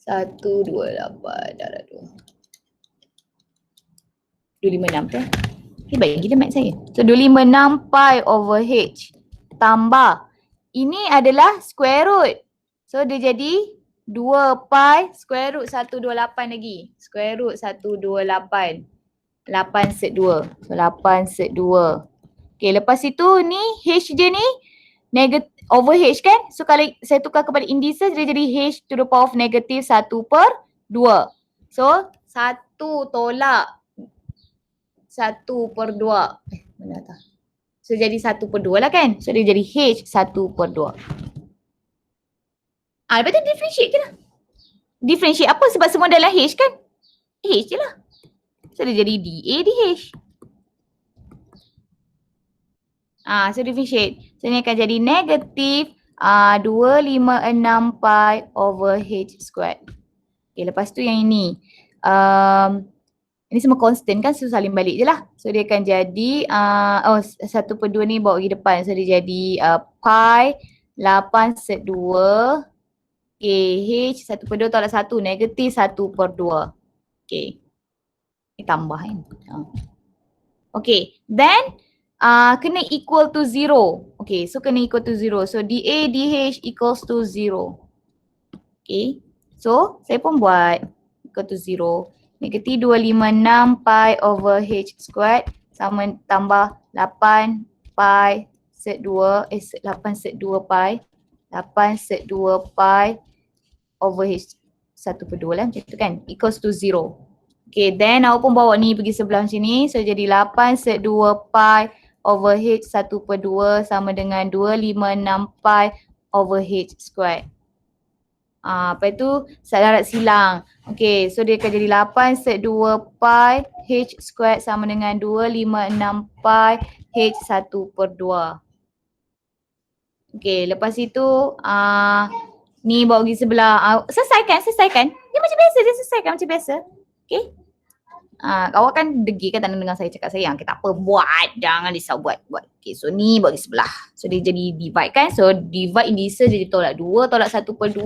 128 darab 2. 256 tu. Baik gila mat saya. So 256 pi over H. Tambah. Ini adalah square root. So dia jadi 2 pi square root 128 lagi. Square root 128. 8 set 2. So 8 set 2. Okay, lepas itu ni H dia ni over H kan. So kalau saya tukar kepada indices dia jadi H to the power of negative 1 per 2. So 1 tolak 1 per 2. Mana tak? So jadi 1 per 2 lah kan. So dia jadi H 1 per 2. Lepas tu differentiate je lah. Differentiate apa? Sebab semua dalam H kan. H je lah. So dia jadi dA dH. So differentiate. So ni akan jadi negatif 256 pi over H squared. Okay, lepas tu yang ini. Ini semua constant kan, so salin balik je lah. So dia akan jadi 1 per 2 ni bawa pergi depan. So dia jadi pi 8 set 2. Okay, H 1 per 2 tolak 1. Negatif 1 per 2. Okay. Ni tambah kan. Okay, then kena equal to 0. Okay, so kena equal to 0. So dA dH equals to 0. Okay, so saya pun buat equal to 0. Negatif 256 pi over H squared sama tambah 8 pi set 2, 8 set 2 pi. 8 set 2 pi over H 1 per 2 lah macam tu kan. Equals to 0. Okay, then awak pun bawa ni pergi sebelah macam ni. So jadi 8 set 2 pi over H 1 per 2 sama dengan 256 pi over H squared. Lepas tu darat silang. Okay, so dia akan jadi 8 set 2 pi H squared sama dengan 256 pi H 1 per 2. Okay, lepas itu ni bawa pergi sebelah. Selesaikan. Dia macam biasa, dia selesaikan macam biasa. Okay. Awak kan degil kan tak nak dengar saya cakap sayang. Okay, tak apa, buat. Jangan risau buat. Okay, so ni bagi sebelah. So dia jadi divide kan. So divide indices jadi tolak 2 tolak 1 per 2.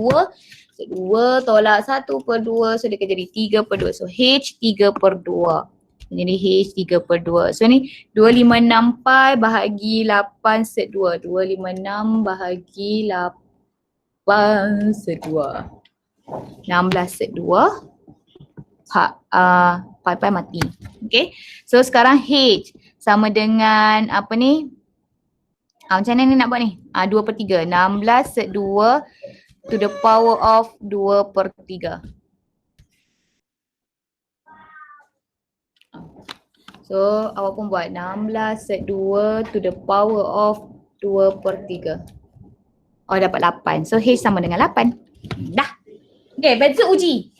So 2 tolak 1 per 2. So dia akan jadi 3 per 2. So H 3 per 2. Jadi H 3 per 2. So ni 256 pi bahagi 8 set 2. 256 bahagi 8 set 2. 16 set 2. Pi mati. Okay. So sekarang H sama dengan apa ni? Macam mana ni nak buat ni? 2 per 3. 16 set 2 to the power of 2 per 3. So awak pun buat 16 set 2 to the power of 2 per 3. Oh dapat 8. So H sama dengan 8. Dah. Okay, lepas tu uji.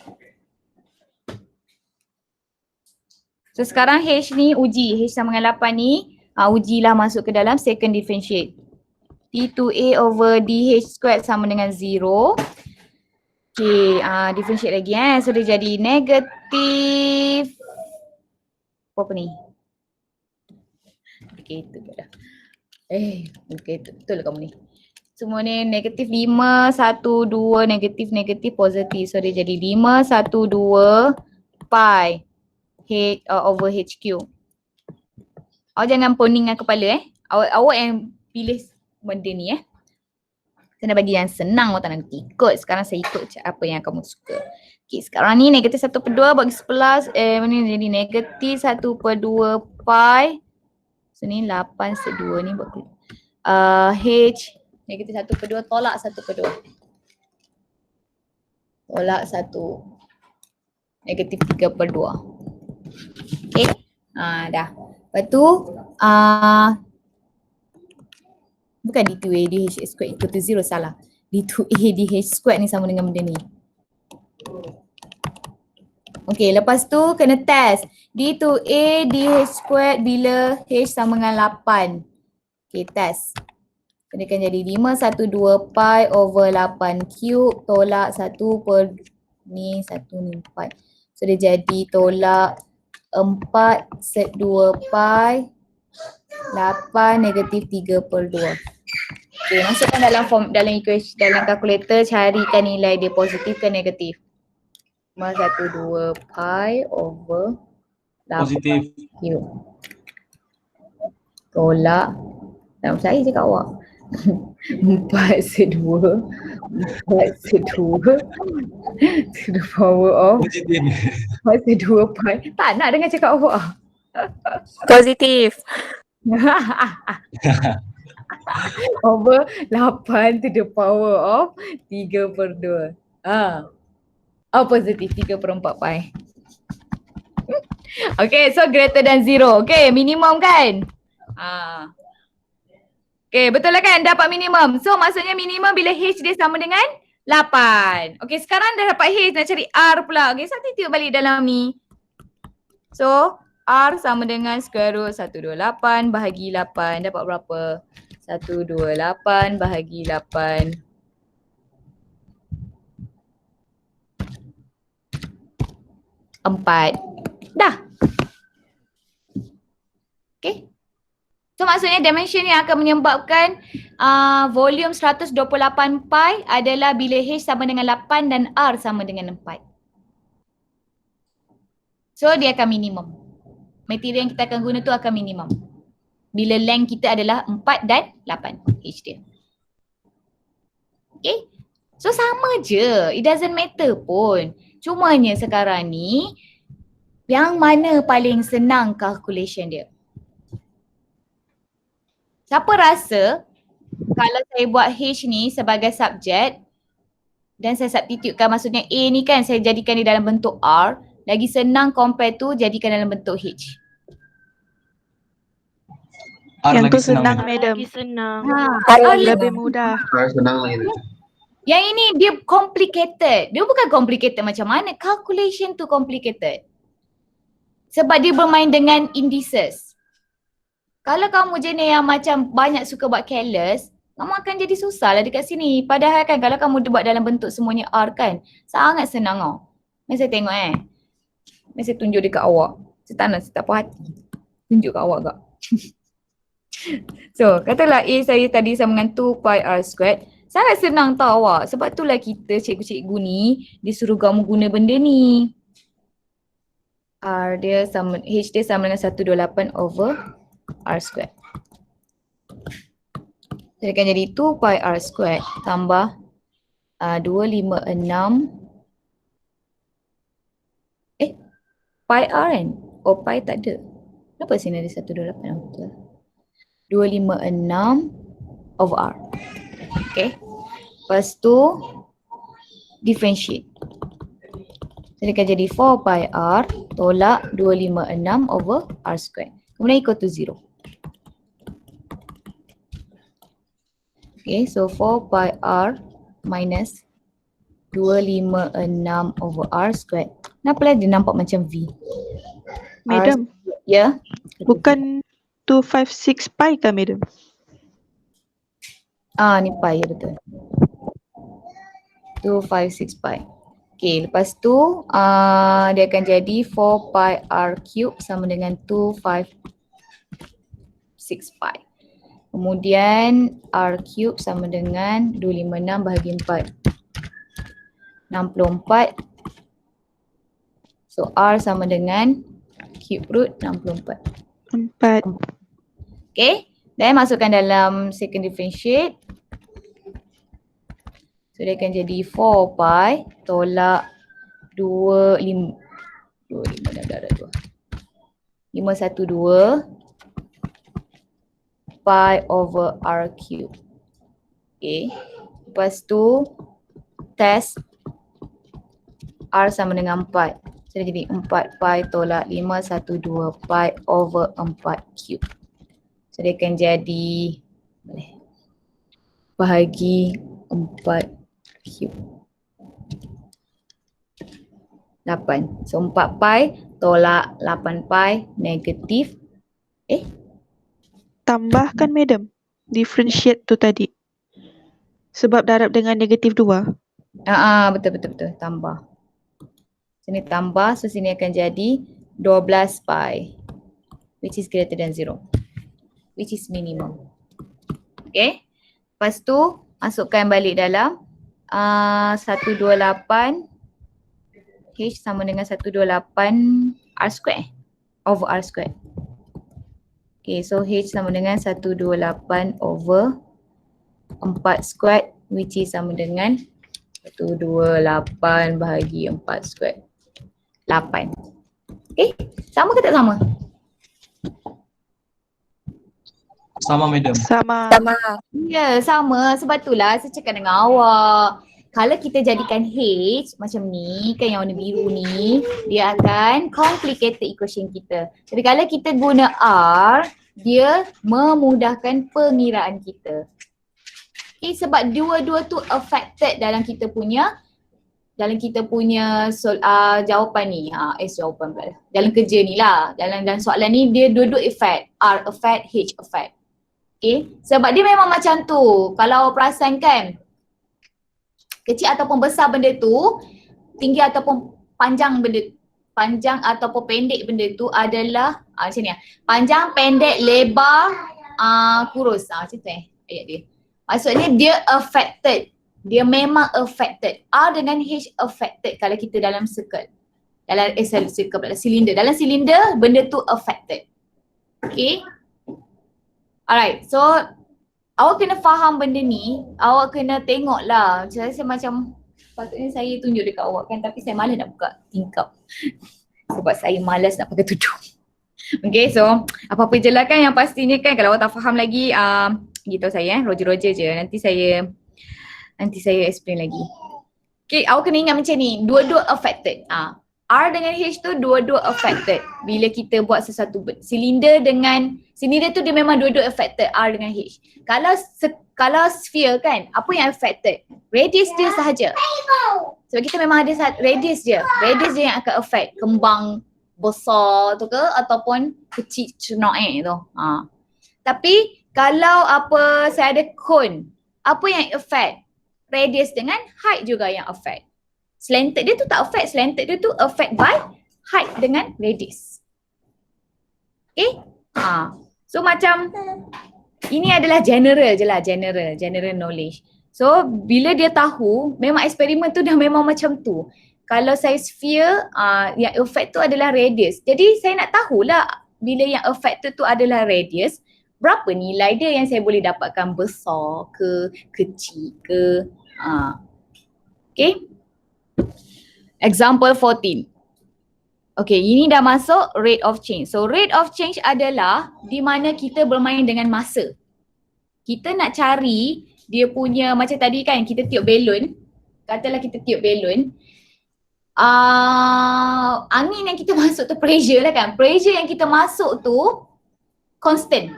So sekarang H ni uji. H sama dengan 8 ni. Ujilah masuk ke dalam second differentiate. T2A over DH squared sama dengan 0. Okay, differentiate lagi So dia jadi negatif. Apa ni? Okay, itu dah. Okay, betul lah kamu ni. Semua ni negatif 5, 1, 2, negatif, positif. So dia jadi 5, 1, 2 pi H over HQ. Awak jangan poning dengan kepala Awak yang pilih benda ni Saya nak bagi yang senang, awak tak nak ikut. Sekarang saya ikut apa yang kamu suka. Okay, sekarang ni negatif 1 per 2 bagi 11. Ni jadi negatif 1 per 2 pi. So ni 8 se 2 ni buat H negatif 1 per 2 tolak 1 per 2. tolak 1. Negatif 3/2. Okay. Dah. Lepas tu, bukan D2A DH squared equal to 0, salah. D2A DH squared ni sama dengan benda ni. Okay, lepas tu kena test. D2A DH squared bila H sama dengan 8. Okay, test. Dia akan jadi 512 pi over 8 cube tolak 1 per ni 1 ni 4. So dia jadi tolak 4 set 2 pi 8 negatif 3/2. Okay, masukkan dalam equation, dalam kalkulator, carikan nilai dia positif ke negatif. 512 pi over 8 Positif. cube. Tolak, tak percaya cakap awak. 4 set 2 to the power of Positif. 4 set 2 pi. Tak nak dengar cakap awak. Positif. Over 8 to the power of 3/2. Positif 3/4 pi. Okay, so greater than 0. Okay, minimum kan? Okay, betul lah kan? Dapat minimum. So maksudnya minimum bila H dia sama dengan 8. Okay, sekarang dah dapat H, nak cari R pula. Okay, substitute balik dalam ni. So, R sama dengan square root 128 bahagi 8. Dapat berapa? 128 bahagi 8. 4. Dah. Okay. So maksudnya dimension yang akan menyebabkan volume 128 pi adalah bila H sama dengan 8 dan R sama dengan 4. So dia akan minimum. Material yang kita akan guna tu akan minimum. Bila length kita adalah 4 dan 8 H dia. Okay. So sama je. It doesn't matter pun. Cumanya sekarang ni yang mana paling senang calculation dia? Siapa rasa kalau saya buat H ni sebagai subjek dan saya substitutekan, maksudnya A ni kan saya jadikan dia dalam bentuk R, lagi senang compare tu jadikan dalam bentuk H. R Yang lagi tu senang, madam. madam. Lagi senang. Lebih mudah. Senang lagi tu. Yang ini dia complicated. Dia bukan complicated macam mana. Calculation tu complicated. Sebab dia bermain dengan indices. Kalau kamu jenis yang macam banyak suka buat careless, kamu akan jadi susah lah dekat sini. Padahal kan kalau kamu buat dalam bentuk semuanya R kan, sangat senang tau. Mari saya tengok Mari saya tunjuk dekat awak. Saya tak nak, saya tak puas hati. Tunjuk kat awak kak. So, katalah A saya tadi sama dengan 2 pi R squared. Sangat senang tau awak. Sebab itulah kita cikgu-cikgu ni disuruh kamu guna benda ni. R dia sama, H dia sama dengan 128 over R squared. Jadi akan jadi 2 pi R squared tambah 256 pi R kan? Oh pi tak ada. Kenapa sini ada 128? Betul. 256 over R. Okay. Lepas tu differentiate. Jadi akan jadi 4 pi R tolak 256 over R squared. Kemudian equal to 0. Okay, so 4 pi R minus 256 over R squared. Kenapa dia nampak macam V? Madam, Ya? bukan 256 pi kan madam? Ni pi, ya betul. 256 pi. Okay, lepas tu dia akan jadi 4 pi R cube sama dengan 256 pi. Kemudian R cube sama dengan 256 bahagi 4. 64. So R sama dengan cube root 64. 4. Okay, dan masukkan dalam second differentiate. So dia akan jadi 4 pi tolak 512 pi over R cube. Okay, lepas tu test R sama dengan 4. So dia jadi 4 pi tolak 512 pi over 4 cube. So dia akan jadi bahagi 4 cube. 8. So 4 pi tolak 8 pi negatif. Tambahkan madam. Differentiate tu tadi. Sebab darab dengan negatif 2. Betul. Tambah. Sini tambah. So sini akan jadi 12 pi. Which is greater than 0. Which is minimum. Okay. Lepas tu masukkan balik dalam 128 H sama dengan 128 R square over R square. Okay, so H sama dengan 128 over 4 square which is sama dengan 128 bahagi 4 square. 8. Okay, sama ke tak sama? Sama madam. Sama. Ya, sama. Sebab itulah saya cakap dengan awak. Kalau kita jadikan H macam ni, kan yang warna biru ni, dia akan complicated equation kita. Tapi kalau kita guna R, dia memudahkan pengiraan kita. Okay, sebab dua-dua tu affected dalam kita punya jawapan ni. Jawapan pula. Dalam kerja ni lah. Dalam soalan ni dia dua-dua effect. R effect, H effect. Okay, sebab dia memang macam tu. Kalau awak perasan kan, kecil ataupun besar benda tu, tinggi ataupun panjang ataupun pendek benda tu adalah macam ni lah. Panjang, pendek, lebar, kurus. Macam tu ayat dia. Maksudnya dia affected. Dia memang affected. R dengan H affected kalau kita dalam circle. Dalam silinder. Dalam silinder benda tu affected. Okay. Alright, so awak kena faham benda ni, awak kena tengok lah. Saya macam patutnya saya tunjuk dekat awak kan, tapi saya malas nak buka tingkap. Sebab saya malas nak pakai tudung. Okay, so apa-apa je lah kan, yang pastinya kan kalau awak tak faham lagi, beritahu saya Roger je. Nanti saya explain lagi. Okay, awak kena ingat macam ni, dua-dua affected. R dengan H tu dua-dua affected. Bila kita buat sesuatu silinder tu dia memang dua-dua affected, R dengan H. Kalau sphere kan, apa yang affected? Radius dia sahaja. Sebab kita memang ada radius dia. Radius dia yang akan affect kembang besar tu ke ataupun kecil cenok tu. Tapi kalau saya ada cone, apa yang affect? Radius dengan height juga yang affect. Slanted dia tu tak affect, slanted dia tu affect by height dengan radius. Okay? So macam ini adalah general je lah, general knowledge. So bila dia tahu, memang eksperimen tu dah memang macam tu. Kalau saya sphere, yang affect tu adalah radius. Jadi saya nak tahulah bila yang affect tu adalah radius, berapa nilai dia yang saya boleh dapatkan, besar ke, kecil ke. Okay? Example 14. Okay, ini dah masuk rate of change. So rate of change adalah di mana kita bermain dengan masa. Kita nak cari dia punya, macam tadi kan kita tiup belon. Katalah kita tiup belon. Angin yang kita masuk tu pressure lah kan. Pressure yang kita masuk tu constant.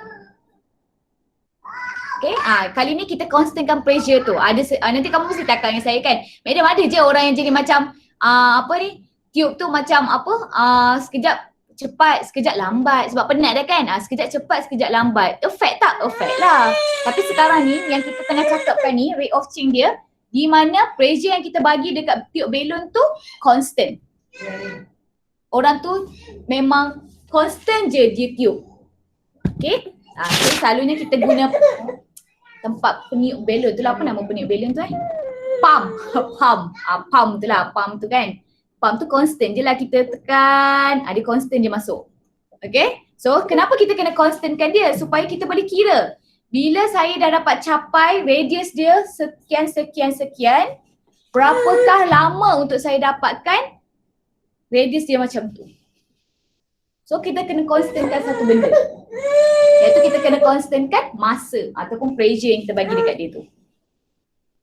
Okay, kali ni kita constantkan pressure tu. Nanti kamu mesti cakap dengan saya kan, madam ada je orang yang jadi macam tube tu macam sekejap cepat, sekejap lambat sebab penat dah kan. Sekejap cepat, sekejap lambat. Effect tak? Effect lah. Tapi sekarang ni yang kita tengah cakapkan ni, rate of change dia, di mana pressure yang kita bagi dekat tube balon tu constant. Orang tu memang constant je dia tiup. Okay. So selalunya kita guna tempat peniup balon tu lah. Apa nama peniup balon tu Pump. Pump tu lah. Pump tu kan. Pump tu constant je lah, kita tekan, dia constant je masuk. Okay. So kenapa kita kena constantkan dia? Supaya kita boleh kira. Bila saya dah dapat capai radius dia sekian, berapakah lama untuk saya dapatkan radius dia macam tu. So kita kena constantkan satu benda. Iaitu kita kena constantkan masa ataupun pressure yang kita bagi dekat dia tu.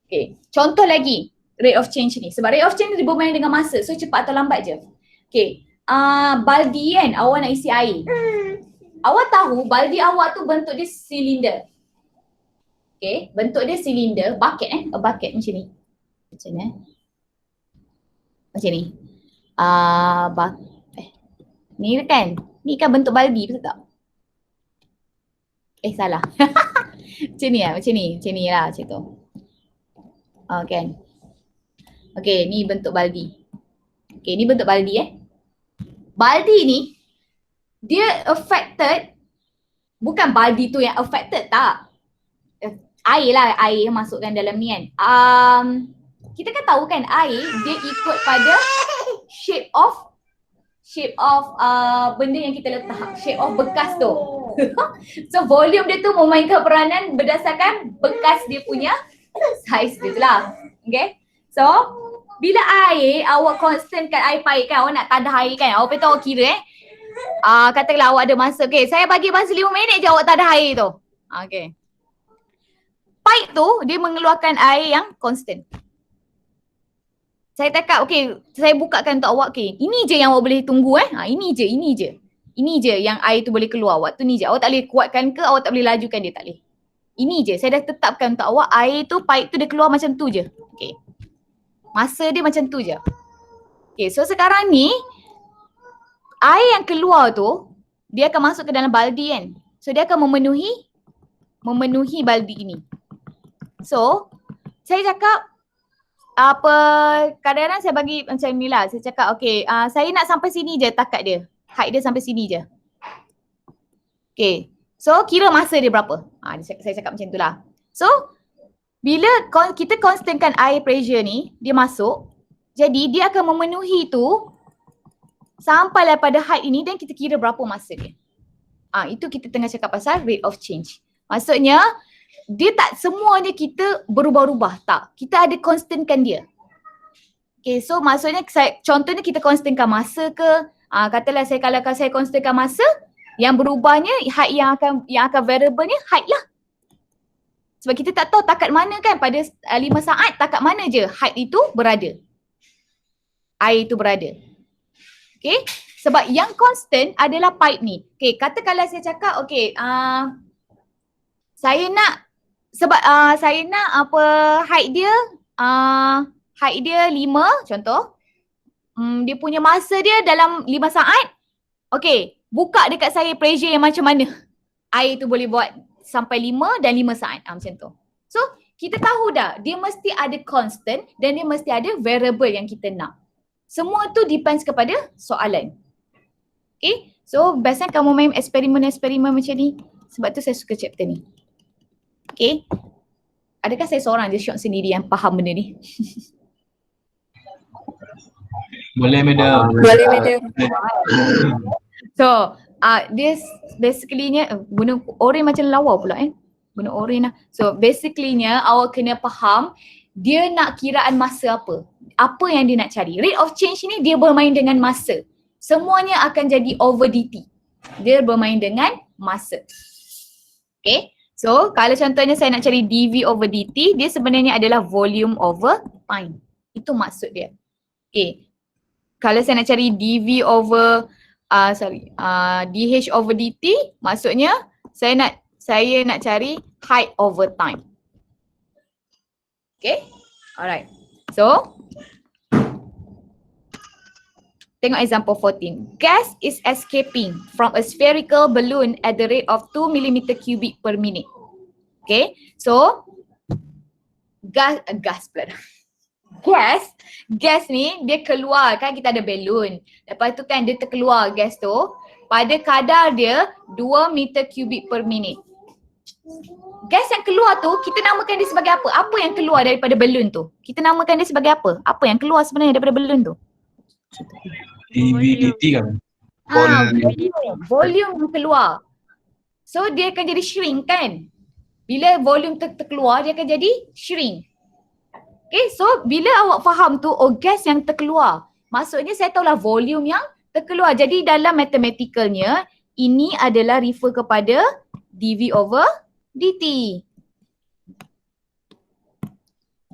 Okay. Contoh lagi. rate of change ni. Sebab rate of change ni dia bermain dengan masa. So cepat atau lambat je. Okay. Baldi kan, awak nak isi air. Awak tahu baldi awak tu bentuk dia silinder. Okay, bentuk dia silinder, bucket a bucket macam ni. Macam ni Macam ni. Ni kan? Ni kan bentuk baldi, betul tak? Salah. Macam ni lah, macam ni lah macam tu. Kan? Okay, ni bentuk baldi. Okay, ni bentuk baldi Baldi ni, dia affected, bukan baldi tu yang affected tak. Air lah, air masukkan dalam ni kan. Kita kan tahu kan air, dia ikut pada shape of benda yang kita letak, shape of bekas tu. So volume dia tu memainkan peranan berdasarkan bekas dia punya size dia tu lah. Okay. So bila air, awak constantkan air paip kan, awak nak tadah air kan, awak awak kira katakanlah awak ada masa, okay, saya bagi masa 5 minit je awak tadah air tu. Okay. Paip tu dia mengeluarkan air yang constant. Saya cakap, okay, saya bukakan untuk awak, okay, ini je yang awak boleh tunggu ini je yang air tu boleh keluar, waktu ni je. Awak tak boleh kuatkan ke, awak tak boleh lajukan dia, tak boleh. Ini je, saya dah tetapkan untuk awak, air tu, paip tu dia keluar macam tu je. Okay. Masa dia macam tu je. Okay, so sekarang ni, air yang keluar tu, dia akan masuk ke dalam baldi kan. So dia akan memenuhi baldi ini. So, saya cakap, kadang-kadang saya bagi macam ni lah. Saya cakap, okay, saya nak sampai sini je takat dia. Height dia sampai sini je. Okay, so kira masa dia berapa. Saya cakap macam tu lah. So, bila kita constantkan air pressure ni, dia masuk. Jadi, dia akan memenuhi tu sampailah pada height ini dan kita kira berapa masa dia. Itu kita tengah cakap pasal rate of change. Maksudnya, dia tak semuanya kita berubah-ubah. Tak. Kita ada constantkan dia. Okay, so maksudnya contohnya kita constantkan masa ke. Katalah kalau saya constantkan masa, yang berubahnya height yang akan variable ni height lah. Sebab kita tak tahu takat mana kan pada 5 saat takat mana je height itu berada. Air itu berada. Okay. Sebab yang constant adalah pipe ni. Okay. Katakanlah saya cakap okay. Saya nak height dia 5 contoh. Dia punya masa dia dalam 5 saat. Okay. Buka dekat saya pressure yang macam mana. Air tu boleh buat sampai 5 dan 5 saat. Macam tu. So, kita tahu dah dia mesti ada constant dan dia mesti ada variable yang kita nak. Semua tu depends kepada soalan. Okay. So, biasanya kamu main eksperimen macam ni. Sebab tu saya suka chapter ni. Okay. Adakah saya seorang je syok sendiri yang faham benda ni? Boleh, madam. Boleh, madam. So, dia basically-nya guna oren macam lawa pula guna oren lah. So, basically-nya awak kena faham dia nak kiraan masa apa. Apa yang dia nak cari. Rate of change ni dia bermain dengan masa. Semuanya akan jadi over dt. Dia bermain dengan masa. Okay. So, kalau contohnya saya nak cari dv over dt, dia sebenarnya adalah volume over time. Itu maksud dia. Okay. Kalau saya nak cari dv over dh over dt, maksudnya saya nak cari height over time. Okay. Alright. So, tengok example 14. Gas is escaping from a spherical balloon at the rate of 2 mm cubic per minute. Okay. So, gas ni dia keluar kan, kita ada balloon. Lepas tu kan dia terkeluar gas tu pada kadar dia 2 meter cubic per minute. Gas yang keluar tu kita namakan dia sebagai apa? Apa yang keluar daripada balloon tu? Kita namakan dia sebagai apa? Apa yang keluar sebenarnya daripada balloon tu? dv/dt kan? Volume yang keluar. So dia akan jadi shrink kan? Bila volume terkeluar dia akan jadi shrink. Okay, so bila awak faham tu, gas yang terkeluar. Maksudnya saya tahulah volume yang terkeluar. Jadi dalam mathematicalnya, ini adalah refer kepada dv over dt.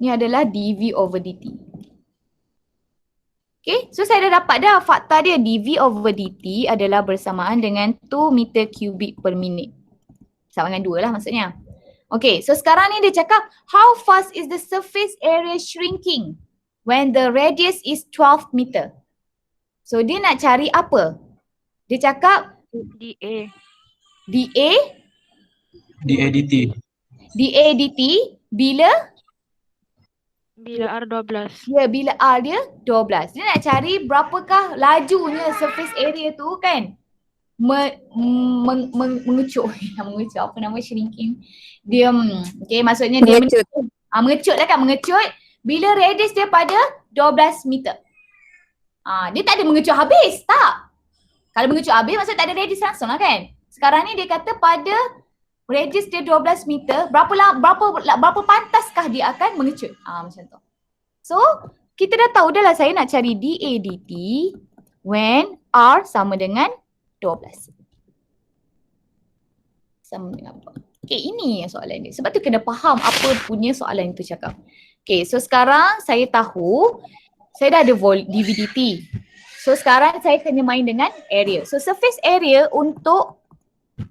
Ni adalah dV over dt. Okay, so saya dah dapat dah fakta dia. dV over dt adalah bersamaan dengan 2 meter cubic per minute. Sama dengan 2 lah maksudnya. Okay, so sekarang ni dia cakap how fast is the surface area shrinking when the radius is 12 meter. So dia nak cari apa? Dia cakap DA. dA DADT. dA dt bila Bila R12. dia bila R dia 12. Dia nak cari berapakah lajunya surface area tu kan? Mengecut. Mengecut apa nama shrinking? Dia okey maksudnya dia mengecut lah kan, mengecut bila radius dia pada 12 meter. Dia tak ada mengecut habis, tak. Kalau mengecut habis maksudnya tak ada radius langsung lah kan. Sekarang ni dia kata pada radius dia 12 meter, berapa pantaskah dia akan mengecut? Macam tu. So, kita dah tahu dah lah saya nak cari dA dt when R sama dengan 12. Sama dengan apa? Okay, ini soalan dia. Sebab tu kena faham apa punya soalan itu cakap. Okay, so sekarang saya tahu saya dah ada dV dt. So sekarang saya kena main dengan area. So surface area untuk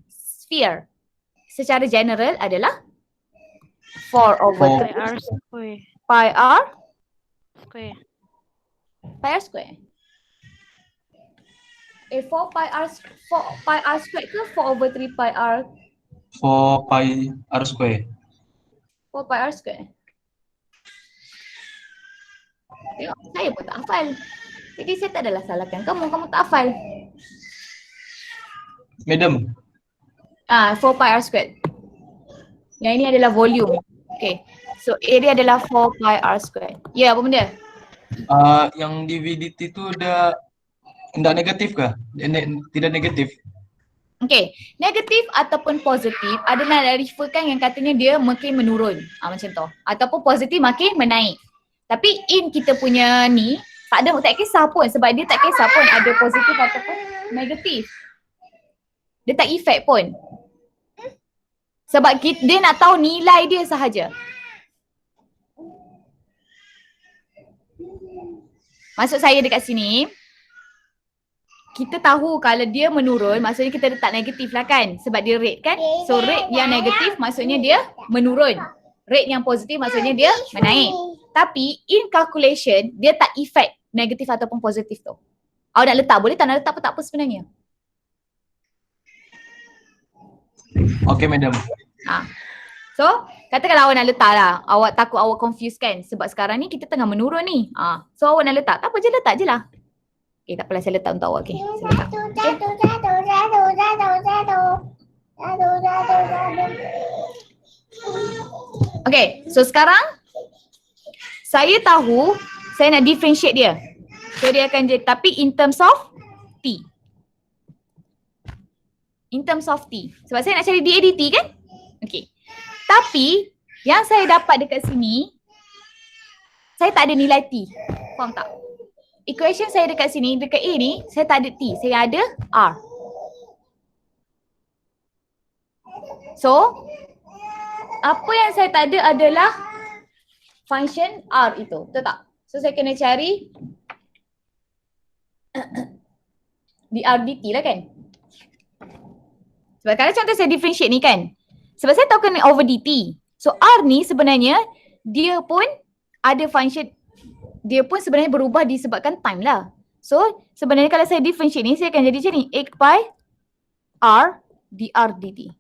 sphere secara general adalah 4 over Pi R square. pi r Square. pi r square. 4 pi r square ke 4 over 3 pi r 4 pi R square. 4 pi r square. Tengok, saya pun tak hafal. Jadi saya tak adalah salahkan kamu tak hafal. Madam, 4 pi r squared. Yang ini adalah volume. Okay. So area adalah 4 pi r squared. Ya, apa benda? yang DVDT tu dah tidak negatif kah? Tidak negatif. Okay. Negatif ataupun positif adalah referkan yang katanya dia makin menurun. Macam tu. Ataupun positif makin menaik. Tapi in kita punya ni tak kisah pun sebab dia tak kisah pun ada positif ataupun negatif. Dia tak efek pun. Sebab dia nak tahu nilai dia sahaja. Maksud saya dekat sini, kita tahu kalau dia menurun, maksudnya kita letak negatif lah kan. Sebab dia rate kan. So rate yang negatif maksudnya dia menurun. Rate yang positif maksudnya dia menaik. Tapi in calculation, dia tak efek negatif ataupun positif tu. Awak nak letak, boleh tak nak letak pun tak apa sebenarnya. Okay, madam. So, katakanlah awak nak letak lah. Awak takut awak confuse kan. Sebab sekarang ni kita tengah menurun ni. So, awak nak letak. Tak apa je, letak je lah. Okay, tak apalah saya letak untuk awak. Okay, saya letak. Okay, so sekarang saya tahu saya nak differentiate dia. So, dia akan jadi, tapi in terms of T. In terms of T. Sebab saya nak cari dA dt kan? Okay. Tapi yang saya dapat dekat sini, saya tak ada nilai T. Faham tak? Equation saya dekat sini, dekat A ni, saya tak ada T. Saya ada R. So, apa yang saya tak ada adalah function R itu. Betul tak? So, saya kena cari dr dt lah kan? Sebab kalau contoh saya differentiate ni kan, sebab saya tahu kena over dt. So R ni sebenarnya dia pun ada function, dia pun sebenarnya berubah disebabkan time lah. So sebenarnya kalau saya differentiate ni, saya akan jadi macam ni, 8 pi R dr dt.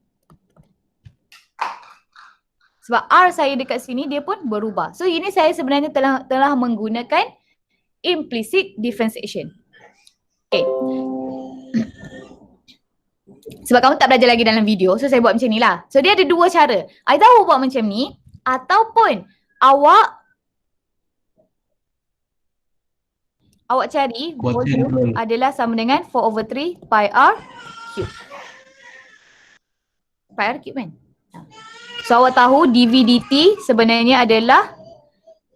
Sebab R saya dekat sini dia pun berubah. So ini saya sebenarnya telah menggunakan implicit differentiation. Okay. Sebab kamu tak belajar lagi dalam video, so saya buat macam ni lah. So dia ada dua cara. Either awak buat macam ni, ataupun awak cari volume adalah sama dengan 4 over 3 pi r cube. Pi r cube kan? So awak tahu dV dt sebenarnya adalah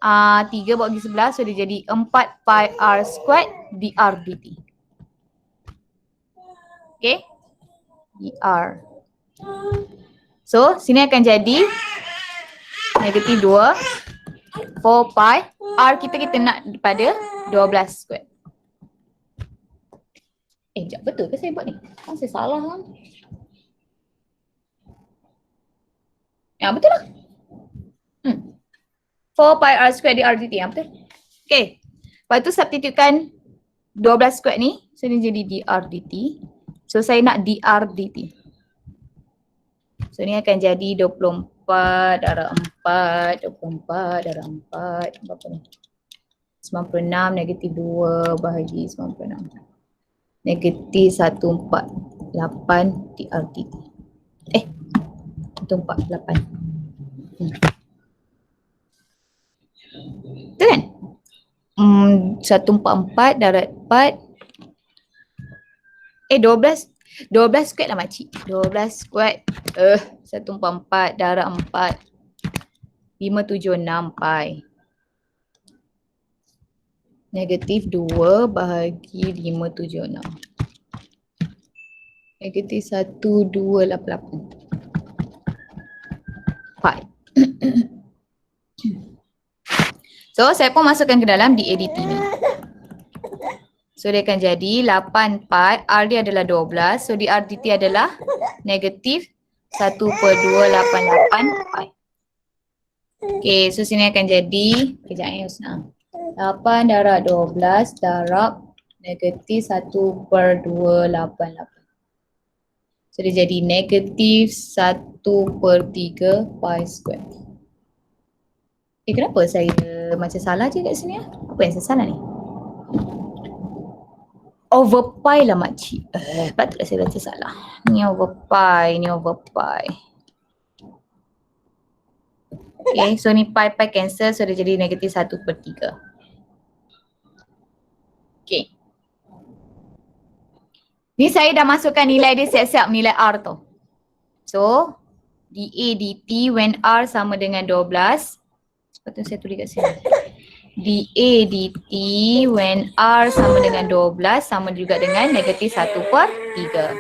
3 bagi 11, so dia jadi 4 pi r squared dr dt. Okay? dr. So, sini akan jadi negatif 2 4 pi. R kita nak pada 12 square. Sekejap, betul ke saya buat ni? Kan saya salah kan? Ya, betul lah. 4 pi R square dr dt. Ya, betul. Okay. Lepas tu substitutekan 12 square ni. So, ni jadi dr dt. So, saya nak dr dt. So, ni akan jadi 24 darab 4. 24 darab 4. Berapa ni? 96 negatif 2 bahagi 96. Negatif 148 dr dt. 148. Betul kan? 144 darab 4. 12 square lah makcik. 12 square. 144 darab 4. 576 pi. Negatif 2 bahagi 576. Negatif 1288. Pi. So, saya pun masukkan ke dalam DADT ni. So, dia akan jadi 8 pi. R dia adalah 12. So, DRDT adalah negatif 1/288 pi. Okay, so sini akan jadi, kejap ya Husna. 8 darab 12 darab negatif 1/288. So, dia jadi negatif 1/3 pi square. Kenapa saya macam salah je kat sini? Apa yang saya salah ni? Over pi lah makcik. Patutlah saya baca salah. Ni over pi, ni over pi. Okay, so ni pi cancel, so dia jadi negatif 1/3. Okay. Ni saya dah masukkan nilai dia siap-siap, nilai R tu. So, dA dt when R sama dengan 12. Sepatutnya saya tulis kat sini. dA dt when R sama dengan 12 sama juga dengan negatif 1/3.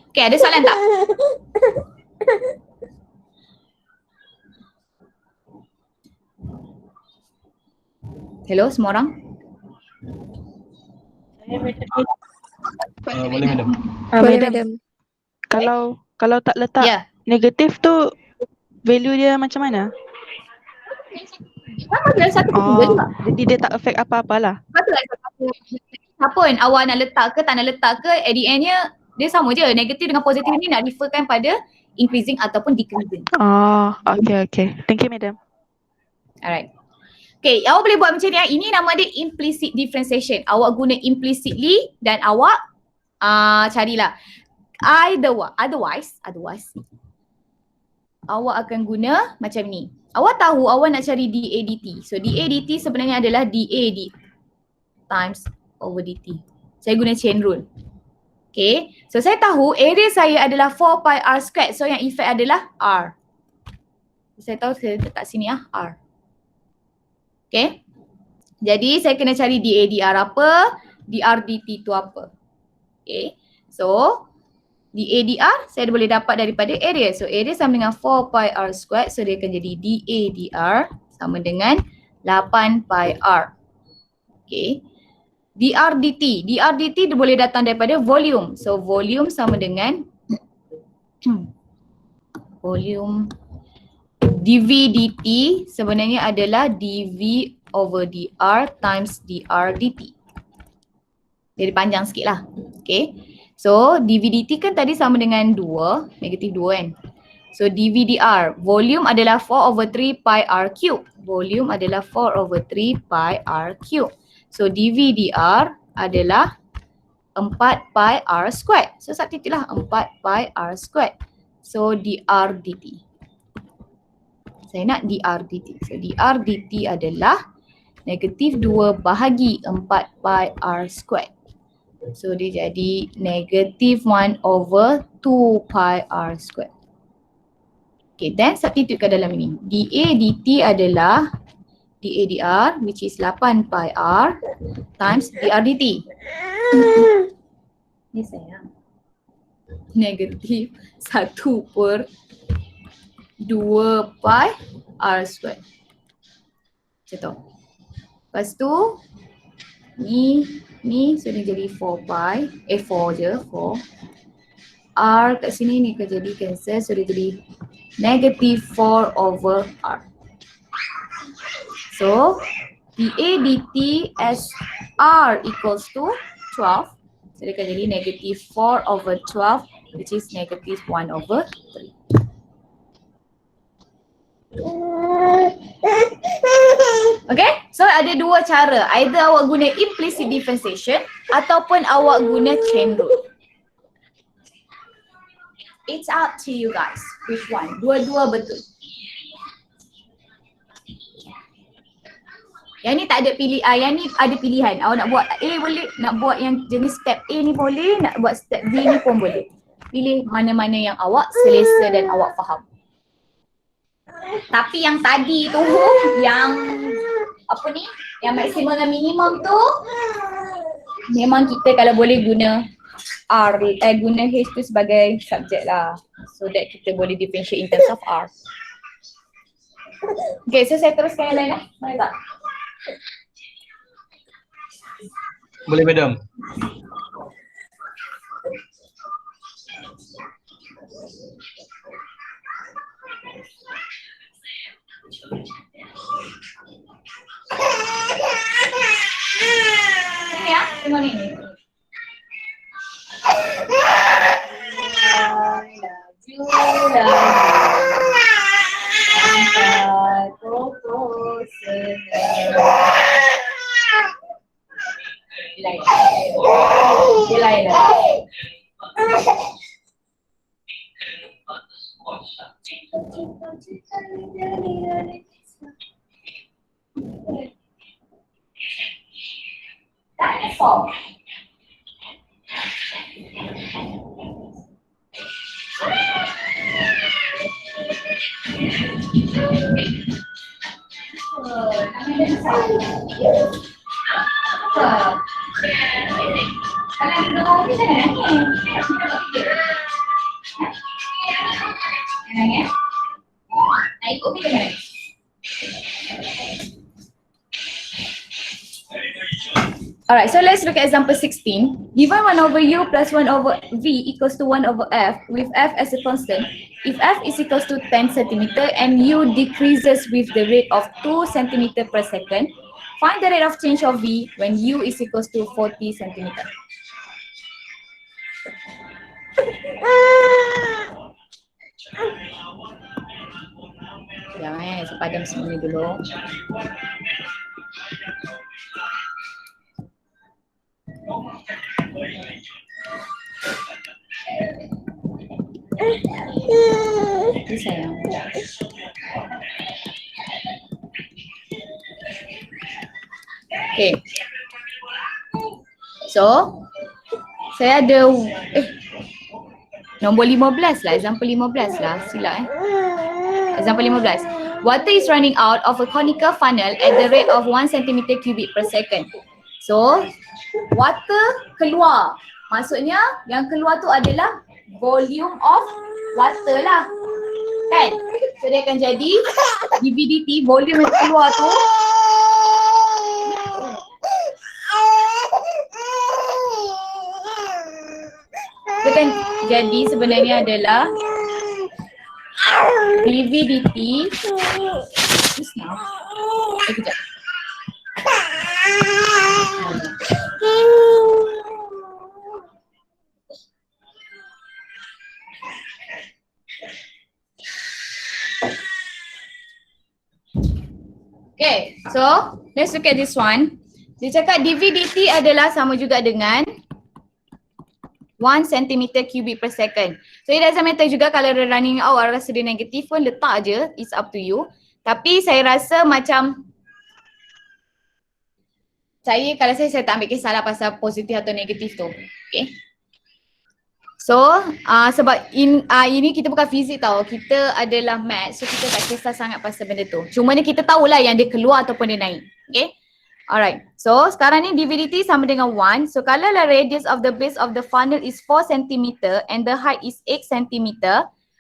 Okay, ada soalan tak? Hello semua orang? Boleh madam. Madam, kalau tak letak Ya. negatif tu value dia macam mana? Sama dengan 1/3 juga. Jadi dia tak affect apa-apalah. Betul lah. Apa pun awak nak letak ke tak nak letak ke, at the end-nya dia sama je. Negatif dengan positif ni nak referkan pada increasing ataupun decreasing. Okay. Thank you madam. Alright. Okay, awak boleh buat macam ni. Ini nama dia implicit differentiation. Awak guna implicitly dan awak carilah. Otherwise, awak akan guna macam ni. Awak tahu awak nak cari dA dt. So dA dt sebenarnya adalah dA times over dt. Saya guna chain rule. Okay, so saya tahu area saya adalah 4 pi r squared. So yang effect adalah R. Saya tahu saya letak sini R. Okay, jadi saya kena cari dA dr apa, dr dt tu apa. Okay, so dA dr saya boleh dapat daripada area. So area sama dengan 4 pi r squared. So dia akan jadi dA dr sama dengan 8 pi r. Okay, dr dt dia boleh datang daripada volume. So volume sama dengan volume dV dt sebenarnya adalah dV over dr times dr dt. Jadi panjang sikit lah. Okay. So dV dt kan tadi sama dengan 2, negatif 2 kan. So dV dr, volume adalah 4 over 3 pi r cube. Volume adalah 4 over 3 pi r cube. So dV dr adalah 4 pi r squared. So substitute lah 4 pi r squared. So dr dt. Saya nak dr dt. So dr dt adalah negatif 2 bahagi 4 pi r squared. So dia jadi negatif 1 over 2 pi r squared. Okay, then substitute ke dalam ini. dA dt adalah dA dr which is 8 pi r times dr dt. Ni sayang. Negatif 1/2 pi r square. Macam tu. Lepas tu ni so dia jadi 4 pi, 4 je, 4. R kat sini ni akan jadi cancel, so dia jadi negative 4/r. So dA dt as r equals to 12. So dia akan jadi negative 4/12 which is negative 1/3. Okay, so ada dua cara. Either awak guna implicit differentiation ataupun awak guna chain rule. It's up to you guys. Which one? Dua-dua betul. Yang ni tak ada yang ni ada pilihan. Awak nak buat A boleh, nak buat yang jenis step A ni boleh, nak buat step B ni pun boleh. Pilih mana-mana yang awak selesa dan awak faham. Tapi yang tadi tu, yang apa ni, yang maksimum dan minimum tu, memang kita kalau boleh guna guna H tu sebagai subjek lah. So that kita boleh differentiate in terms of R. Okay, so saya teruskan yang lain lah. Boleh tak? Boleh madam. Ini ya, tengok ni. That's all. Alright, so let's look at example 16. Given 1/u plus 1/v equals to 1/f with f as a constant, if f is equals to 10 cm and u decreases with the rate of 2 cm per second, find the rate of change of v when u is equals to 40 cm. Jangan, saya padam semua ni dulu. Itu sayang. Okay. So, saya ada nombor 15 lah, example 15 lah, silap Example 15. Water is running out of a conical funnel at the rate of 1 cm cubic per second. So, water keluar. Maksudnya yang keluar tu adalah volume of water lah. Kan? So dia akan jadi dV/dt, volume yang keluar tu dia akan jadi sebenarnya adalah dV/dt. Kejap. Okay, so let's look at this one. Dia cakap dV/dt adalah sama juga dengan 1 cm cubic per second. So it doesn't matter juga kalau dia running out, rasa dia negatif pun letak je, it's up to you. Tapi saya rasa macam kalau saya tak ambil kisah lah pasal positif atau negatif tu. Okay. So sebab ini kita bukan fizik tau, kita adalah math, so kita tak kisah sangat pasal benda tu. Cuma ni kita tahulah yang dia keluar ataupun dia naik. Okay. Alright. So sekarang ni DVDT sama dengan 1. So kalau the radius of the base of the funnel is 4 cm and the height is 8 cm,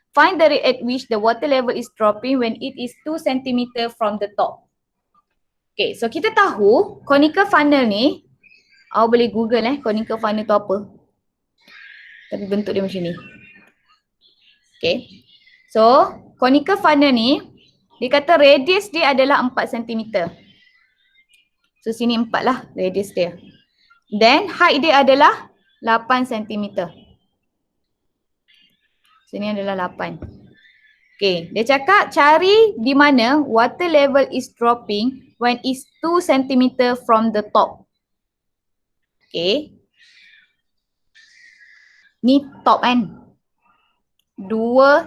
find the rate at which the water level is dropping when it is 2 cm from the top. Okay, so kita tahu conical funnel ni, awak boleh google conical funnel tu apa. Tapi bentuk dia macam ni. Okay. So conical funnel ni, dia kata radius dia adalah 4 cm. So sini 4 lah radius dia. Then height dia adalah 8 cm. Sini adalah 8. Okay, dia cakap cari di mana water level is dropping when it's 2 cm from the top. Okay. Ni top kan. 2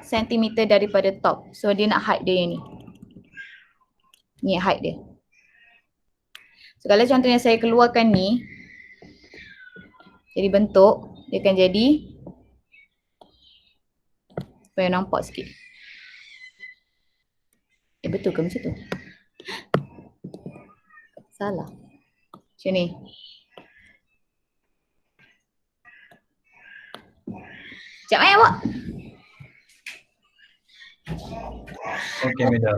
cm daripada top. So dia nak height dia ni. Ni height dia. So kalau contohnya saya keluarkan ni, jadi bentuk, dia akan jadi, supaya nampak sikit. Betul ke macam tu? Salah. Macam ni. Sekejap awak. Okay, Mida.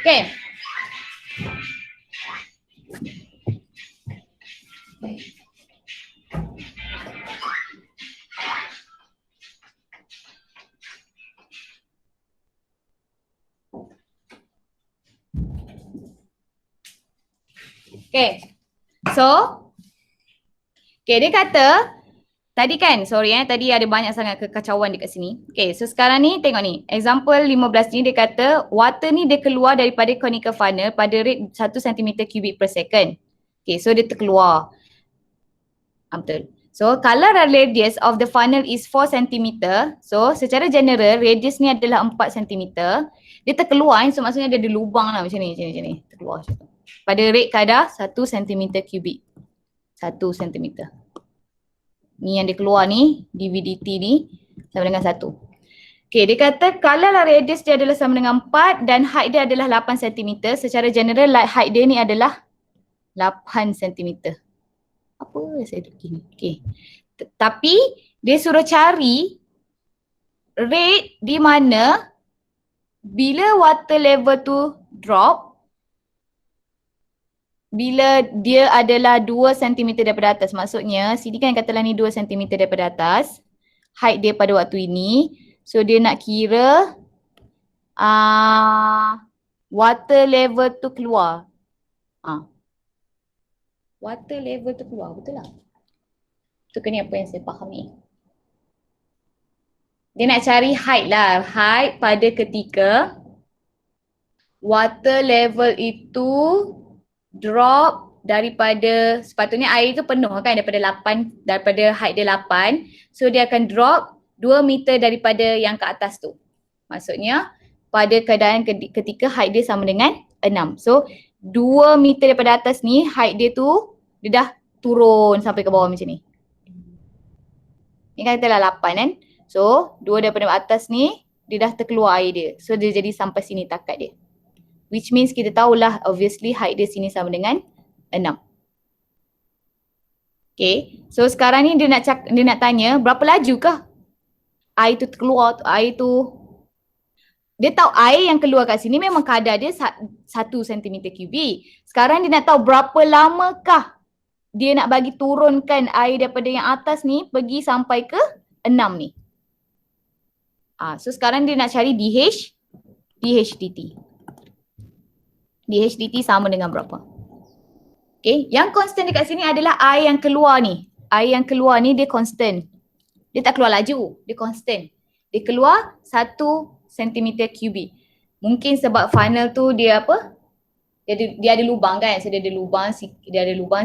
Okay. Okay. So, okay, dia kata tadi kan, sorry tadi ada banyak sangat kekacauan dekat sini. Okay, so sekarang ni tengok ni, example 15 ni dia kata water ni dia keluar daripada conical funnel pada rate 1 cm cubic per second. Okay, so dia terkeluar. Betul. So, kalau radius of the funnel is 4 cm, so secara general radius ni adalah 4 cm. Dia terkeluar, so maksudnya dia ada lubang lah macam ni, terkeluar macam tu. Pada rate kadar 1 cm cubic. 1 cm. Ni yang dia keluar ni, DVDT ni sama dengan 1. Okay, dia kata kalau radius dia adalah sama dengan 4 dan height dia adalah 8 cm, secara general height dia ni adalah 8 cm. Apa saya duduk gini? Okay. Tapi dia suruh cari rate di mana bila water level tu drop, bila dia adalah 2 cm daripada atas. Maksudnya sini kan katalah ni 2 cm daripada atas. Height dia pada waktu ini. So dia nak kira water level tu keluar. Water level tu keluar, betul lah. Itu kan apa yang saya faham ni. Dia nak cari height lah. Height pada ketika water level itu drop daripada, sepatutnya air tu penuh kan daripada height dia 8. So dia akan drop 2 meter daripada yang ke atas tu. Maksudnya pada keadaan ketika height dia sama dengan 6. So 2 meter daripada atas ni, height dia tu dia dah turun sampai ke bawah macam ni. Ni kan kita dah 8 kan. So 2 daripada atas ni dia dah terkeluar air dia. So dia jadi sampai sini takat dia. Which means kita tahulah obviously height dia sini sama dengan 6. Okay. So sekarang ni dia nak tanya berapa laju kah air tu keluar, air tu. Dia tahu air yang keluar kat sini memang kadar dia 1 cm3. Sekarang dia nak tahu berapa lamakah dia nak bagi turunkan air daripada yang atas ni pergi sampai ke 6 ni. So sekarang dia nak cari DHDT. DHDT sama dengan berapa? Okay, yang constant dekat sini adalah air yang keluar ni. Air yang keluar ni dia constant. Dia tak keluar laju, dia constant. Dia keluar 1 cm3. Mungkin sebab funnel tu dia apa? Dia ada lubang kan. So dia ada lubang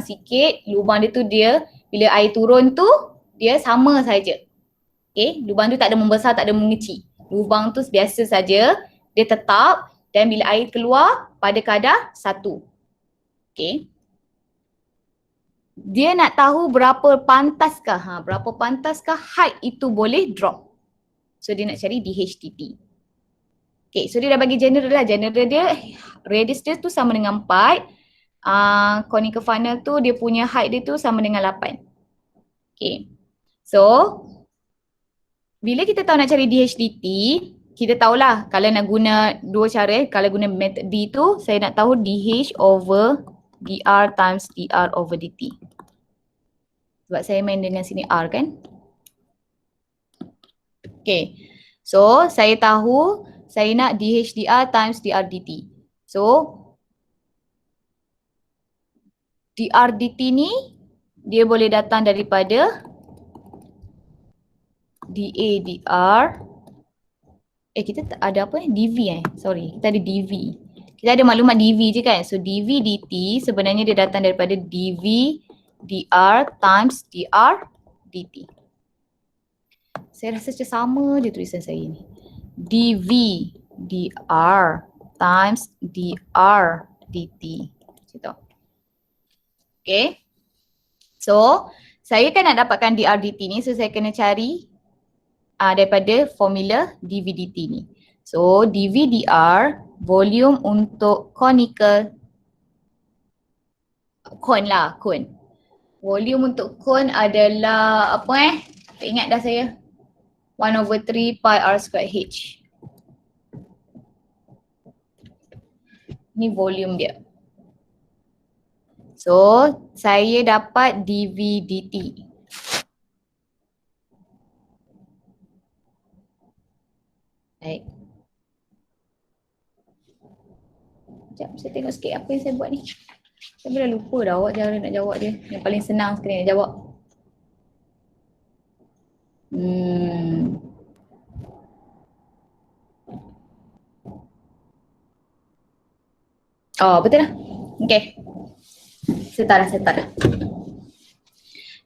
sikit. Lubang dia tu dia bila air turun tu dia sama saja. Okay, lubang tu tak ada membesar, tak ada mengecil. Lubang tu biasa saja, dia tetap dan bila air keluar pada kadar 1. Okay. Dia nak tahu berapa pantaskah height itu boleh drop. So dia nak cari DHDT. Okay, so dia dah bagi general lah. General dia, radius dia tu sama dengan 4. Conical funnel tu dia punya height dia tu sama dengan 8. Okay. So, bila kita tahu nak cari DHDT, kita tahulah kalau nak guna dua cara. Kalau guna method D tu, saya nak tahu DH over dr times dr over dt. Sebab saya main dengan sini R kan. Okay. So, saya tahu saya nak DH dr times dr dt. So, dr dt ni dia boleh datang daripada dA dr. Kita ada apa ni? dV Sorry, kita ada dV. Kita ada maklumat dV je kan. So dV dt sebenarnya dia datang daripada dV dr times dr dt. Saya rasa macam sama je tulisan saya ni. dV dr times dr dt. Macam tu. Okay. So saya kan nak dapatkan dr dt ni, so saya kena cari daripada formula dV dt ni. So dV dr volume untuk conical cone lah, cone. Volume untuk cone adalah apa tak ingat dah saya. 1/3 pi r squared h. Ni volume dia. So saya dapat dV dt. Baik. Sekejap, saya tengok sikit apa yang saya buat ni. Saya dah lupa dah awak cara nak jawab dia. Yang paling senang sekali nak jawab. Oh, betul lah. Okay. Saya tahu dah.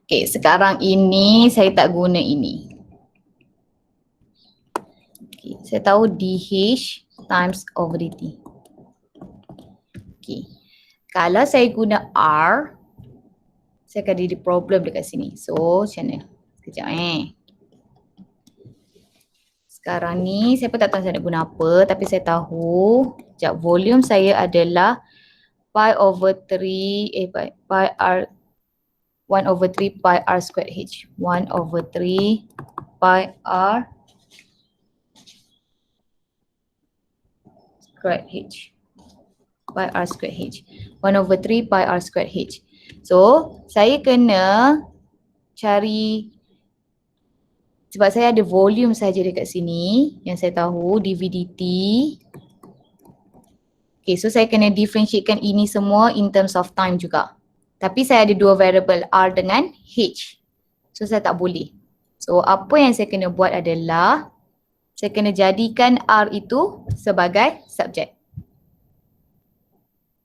Okay, sekarang ini saya tak guna ini. Okay, saya tahu DH times over dt. Okay. Kalau saya guna R, saya akan ada problem dekat sini. So, macam mana? Sekejap Sekarang ni, saya pun tak tahu saya nak guna apa. Tapi saya tahu, sekejap, volume saya adalah pi over 3, pi R, 1/3 pi R squared H. 1/3 pi R squared H. Pi R squared H. 1/3 pi R squared H. So, saya kena cari, sebab saya ada volume saja dekat sini yang saya tahu dV dt. Okay, so saya kena differentiatekan ini semua in terms of time juga. Tapi saya ada dua variable R dengan H. So saya tak boleh. So apa yang saya kena buat adalah saya kena jadikan R itu sebagai subjek.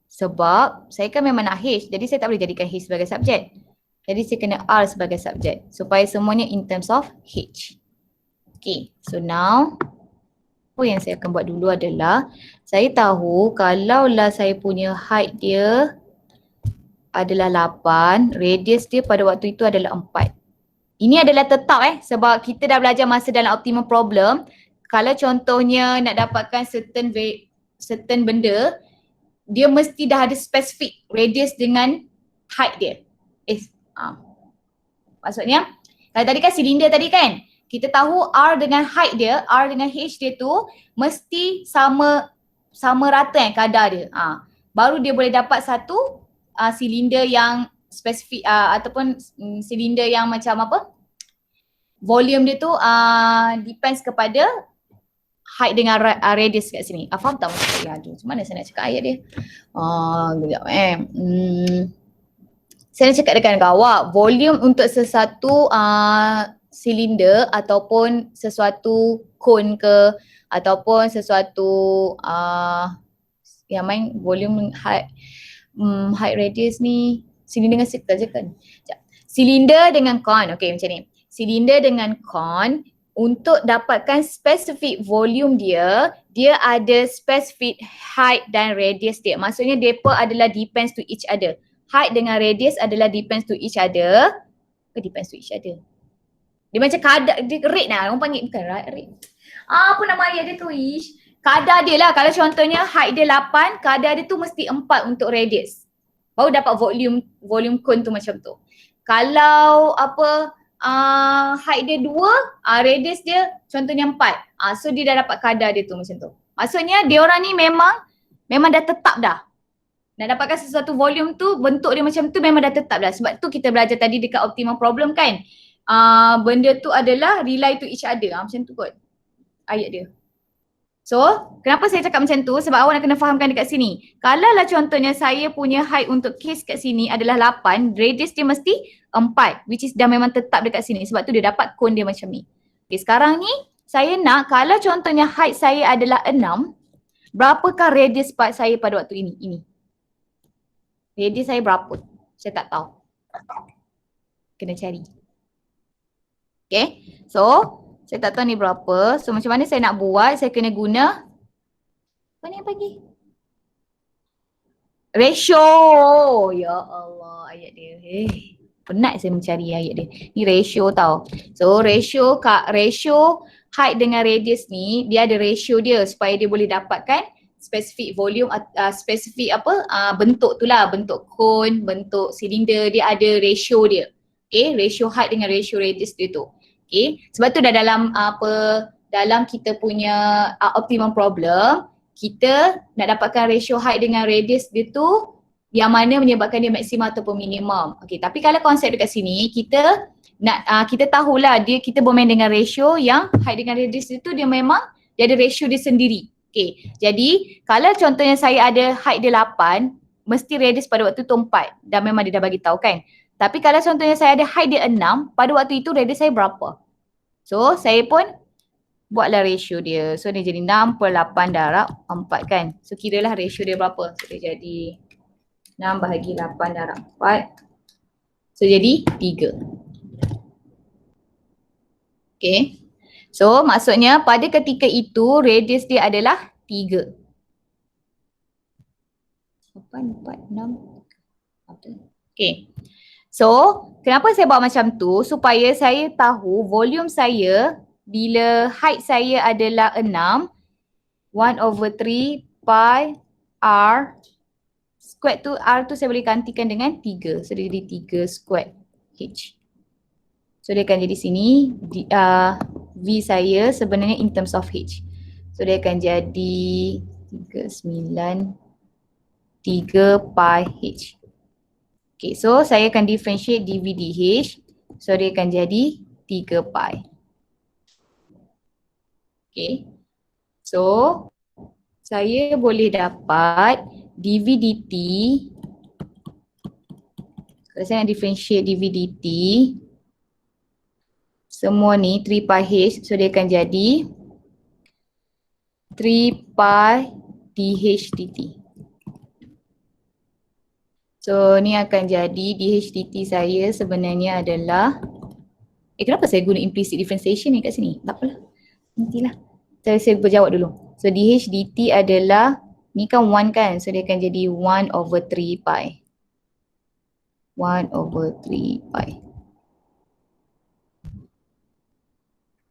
Sebab saya kan memang nak H, jadi saya tak boleh jadikan H sebagai subjek. Jadi saya kena R sebagai subjek supaya semuanya in terms of H. Okay, so now yang saya akan buat dulu adalah saya tahu kalaulah saya punya height dia adalah 8, radius dia pada waktu itu adalah 4. Ini adalah tetap sebab kita dah belajar masa dalam optimum problem. Kalau contohnya nak dapatkan certain benda, dia mesti dah ada spesifik radius dengan height dia. Maksudnya, kalau tadi kan silinder tadi kan, kita tahu R dengan height dia, R dengan H dia tu mesti sama rata kadar dia. Baru dia boleh dapat satu silinder yang spesifik ataupun silinder yang macam apa? Volume dia tu depends kepada height dengan radius kat sini. Faham tak maksud saya? Aduh, macam mana saya nak cakap ayat dia? Kejap saya nak cakap dengan awak, volume untuk sesuatu silinder ataupun sesuatu cone ke ataupun sesuatu yang main volume height radius ni silinder dengan circle je kan. Silinder dengan cone, okey macam ni. Silinder dengan cone untuk dapatkan spesifik volume dia ada spesifik height dan radius dia. Maksudnya mereka adalah depends to each other. Height dengan radius adalah depends to each other. Depends to each other. Dia macam kadar, dia rate lah. Orang panggil bukan rate. Apa nama ayat dia tu Ish? Kadar dia lah. Kalau contohnya height dia 8, kadar dia tu mesti 4 untuk radius. Baru dapat volume cone tu macam tu. Kalau height dia 2, radius dia contohnya 4. So dia dah dapat kadar dia tu macam tu. Maksudnya dia orang ni memang dah tetap dah. Nak dapatkan sesuatu volume tu, bentuk dia macam tu memang dah tetap dah. Sebab tu kita belajar tadi dekat optimum problem kan. Benda tu adalah rely to each other. Macam tu kot ayat dia. So, kenapa saya cakap macam tu? Sebab awak nak kena fahamkan dekat sini. Kalau lah contohnya saya punya height untuk case kat sini adalah 8, radius dia mesti 4. Which is dah memang tetap dekat sini. Sebab tu dia dapat cone dia macam ni. Okay, sekarang ni saya nak kalau contohnya height saya adalah 6, berapakah radius part saya pada waktu ini? Ini. Radius saya berapa? Saya tak tahu. Kena cari. Okay. So, saya tak tahu ni berapa. So, macam mana saya nak buat? Saya kena guna. Apa ni yang bagi? Ratio. Ya Allah, ayat dia. Penat saya mencari ayat dia. Ni ratio tau. So, ratio height dengan radius ni, dia ada ratio dia supaya dia boleh dapatkan spesifik volume, spesifik bentuk tu lah, bentuk cone, bentuk silinder, dia ada ratio dia. Okay, ratio height dengan ratio radius dia tu. Okay, sebab tu dah dalam kita punya optimum problem, kita nak dapatkan ratio height dengan radius dia tu yang mana menyebabkan dia maksimum ataupun minimum. Okay, tapi kalau konsep dekat sini, kita tahulah kita bermain dengan ratio yang height dengan radius itu dia memang dia ada ratio dia sendiri. Okay, jadi kalau contohnya saya ada height dia 8, mesti radius pada waktu tu 4. Dan memang dia dah bagi tahu kan. Tapi kalau contohnya saya ada height dia 6, pada waktu itu radius saya berapa? So, saya pun buatlah ratio dia. So, dia jadi 6 per 8 darab 4 kan. So, kiralah ratio dia berapa. So, dia jadi 6 bahagi 8 darab 4. So, jadi 3. Okay. So, maksudnya pada ketika itu radius dia adalah 3. 8, 4, 6. Okay. So, kenapa saya buat macam tu? Supaya saya tahu volume saya bila height saya adalah 6, 1/3 pi R square tu, R tu saya boleh gantikan dengan 3. So, dia jadi 3 square H. So, dia akan jadi sini V saya sebenarnya in terms of H. So, dia akan jadi 3 pi H. Okay, so saya akan differentiate dV dH. So, dia akan jadi 3 pi. Okay. So, saya boleh dapat dV dt. Kalau saya nak differentiate dV dt, semua ni 3 pi H. So, dia akan jadi 3 pi dH dt. So, ni akan jadi dH dt saya sebenarnya adalah kenapa saya guna implicit differentiation ni kat sini? Tak apalah. Nantilah. Saya berjawab dulu. So DH dt adalah, ni kan 1 kan, so dia akan jadi 1/3 pi. 1/3 pi.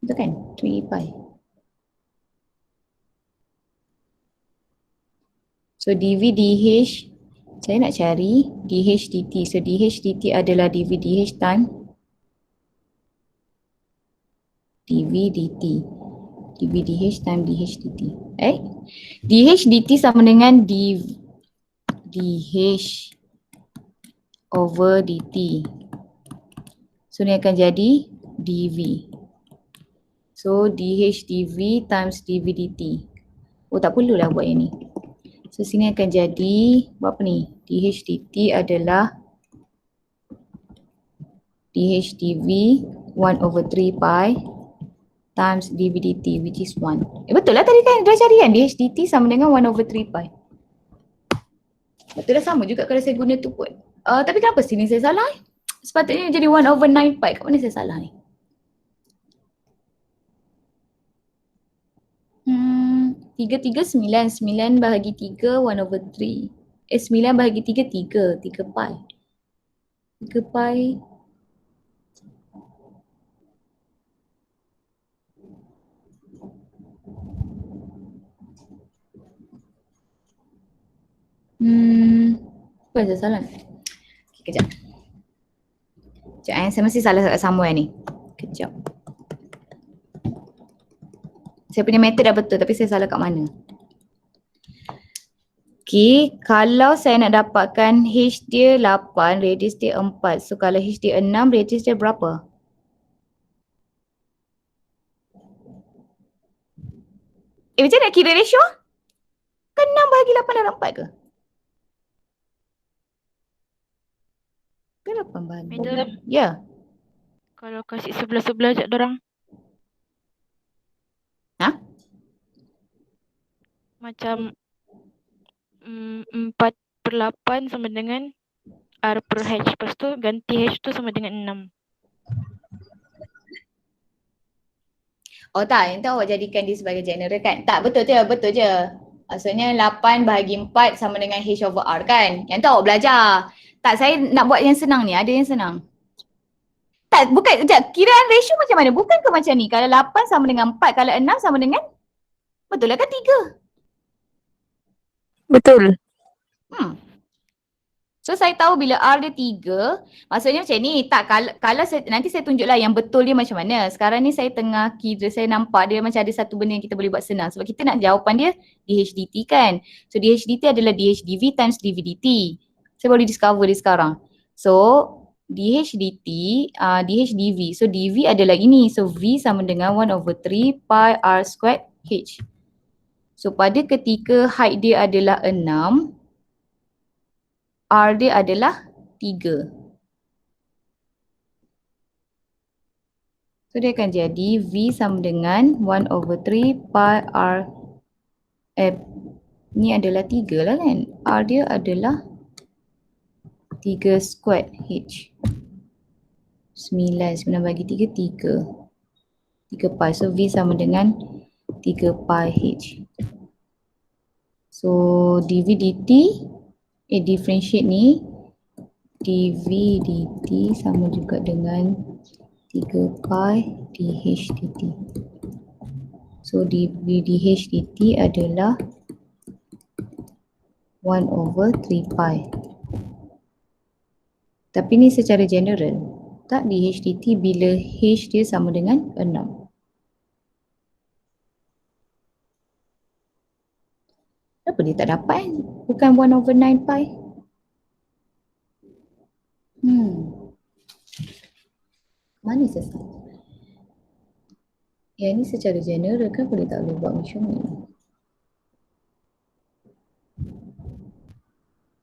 Betul kan? 3 pi. So dv dh, saya nak cari dh dt. So dh dt adalah dv dh time dv dt. dv dh time dh dt. dh dt sama dengan dh over dt. So ni akan jadi dv. So dh dv times dv dt. Oh tak perlulah buat yang ni. So sini akan jadi, buat apa ni? dh dt adalah dh dv 1/3 pi times dv dt which is 1. Betul lah tadi kan dah cari kan, dh dt sama dengan 1/3 pi. Betul lah, sama juga kalau saya guna tu pun. Tapi kenapa sini saya salah? Sepatutnya jadi 1/9 pi. Kat mana saya salah ni? 3 9 bahagi 3 1/3. 9 bahagi 3 3 pi. 3 pi. Apa yang saya salah? Okay, kejap. Saya masih salah somewhere ni. Kejap. Saya punya method dah betul tapi saya salah kat mana? Okay, kalau saya nak dapatkan H dia 8, radius dia 4. So kalau H dia 6, radius dia berapa? Macam nak kira ratio? Kan 6 bahagi 8 dalam 4 ke? Ke 8 bahagi? Madam, Ya. kalau kasih sebelah-sebelah je dorang. Ha? Macam 4/8 sama dengan R per H. Lepas tu ganti H tu sama dengan 6. Oh tak, yang tu awak jadikan dia sebagai general kan? Tak, betul je. Maksudnya 8 bahagi 4 sama dengan H over R kan? Yang tu awak belajar. Tak, saya nak buat yang senang ni, ada yang senang. Tak, bukan, sekejap, kiraan ratio macam mana? Bukan ke macam ni? Kalau 8 sama dengan 4, kalau 6 sama dengan? Betul lah kan 3? Betul. So saya tahu bila R dia 3, maksudnya macam ni. Tak, kalau saya, nanti saya tunjuklah yang betul dia macam mana. Sekarang ni saya tengah kira, saya nampak dia macam ada satu benda yang kita boleh buat senang. Sebab kita nak jawapan dia dh dt kan. So dh dt adalah dh dv times dv dt. Saya boleh discover dia sekarang. So dh dt, dh dv. So dv adalah ini. So v sama dengan 1/3 pi r squared h. So pada ketika height dia adalah 6, R dia adalah 3. So dia akan jadi V sama dengan 1/3 pi R. Ni adalah 3 lah kan. R dia adalah 3 squared H. 9 bagi 3, 3. 3 pi. So V sama dengan 3 pi H. So dV dt, differentiate ni, dV dt sama juga dengan 3 pi dH dt. So dV dH dt adalah 1/3 pi. Tapi ni secara general. Tak, dH dt bila H dia sama dengan 6. Kenapa dia tak dapat kan? Bukan 1/9 pi. Mana saya salah? Yang ni secara general kan boleh tak boleh buat macam ni.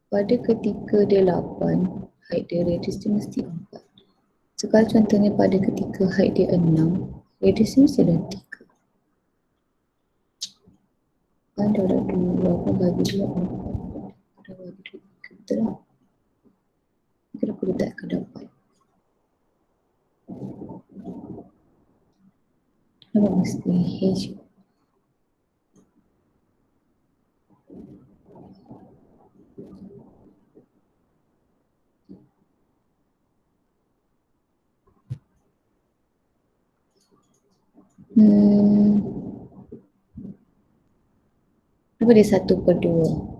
Pada ketika dia 8, height dia, radius dia mesti 4. So kalau contohnya pada ketika height dia 6, radius dia mesti ada 3. Kan dah ada 2, kan bagi 2, 4. Dah bagi 2, betul lah. Kenapa dia tak akan dapat? Kenapa mesti H? Apa dia 1/2?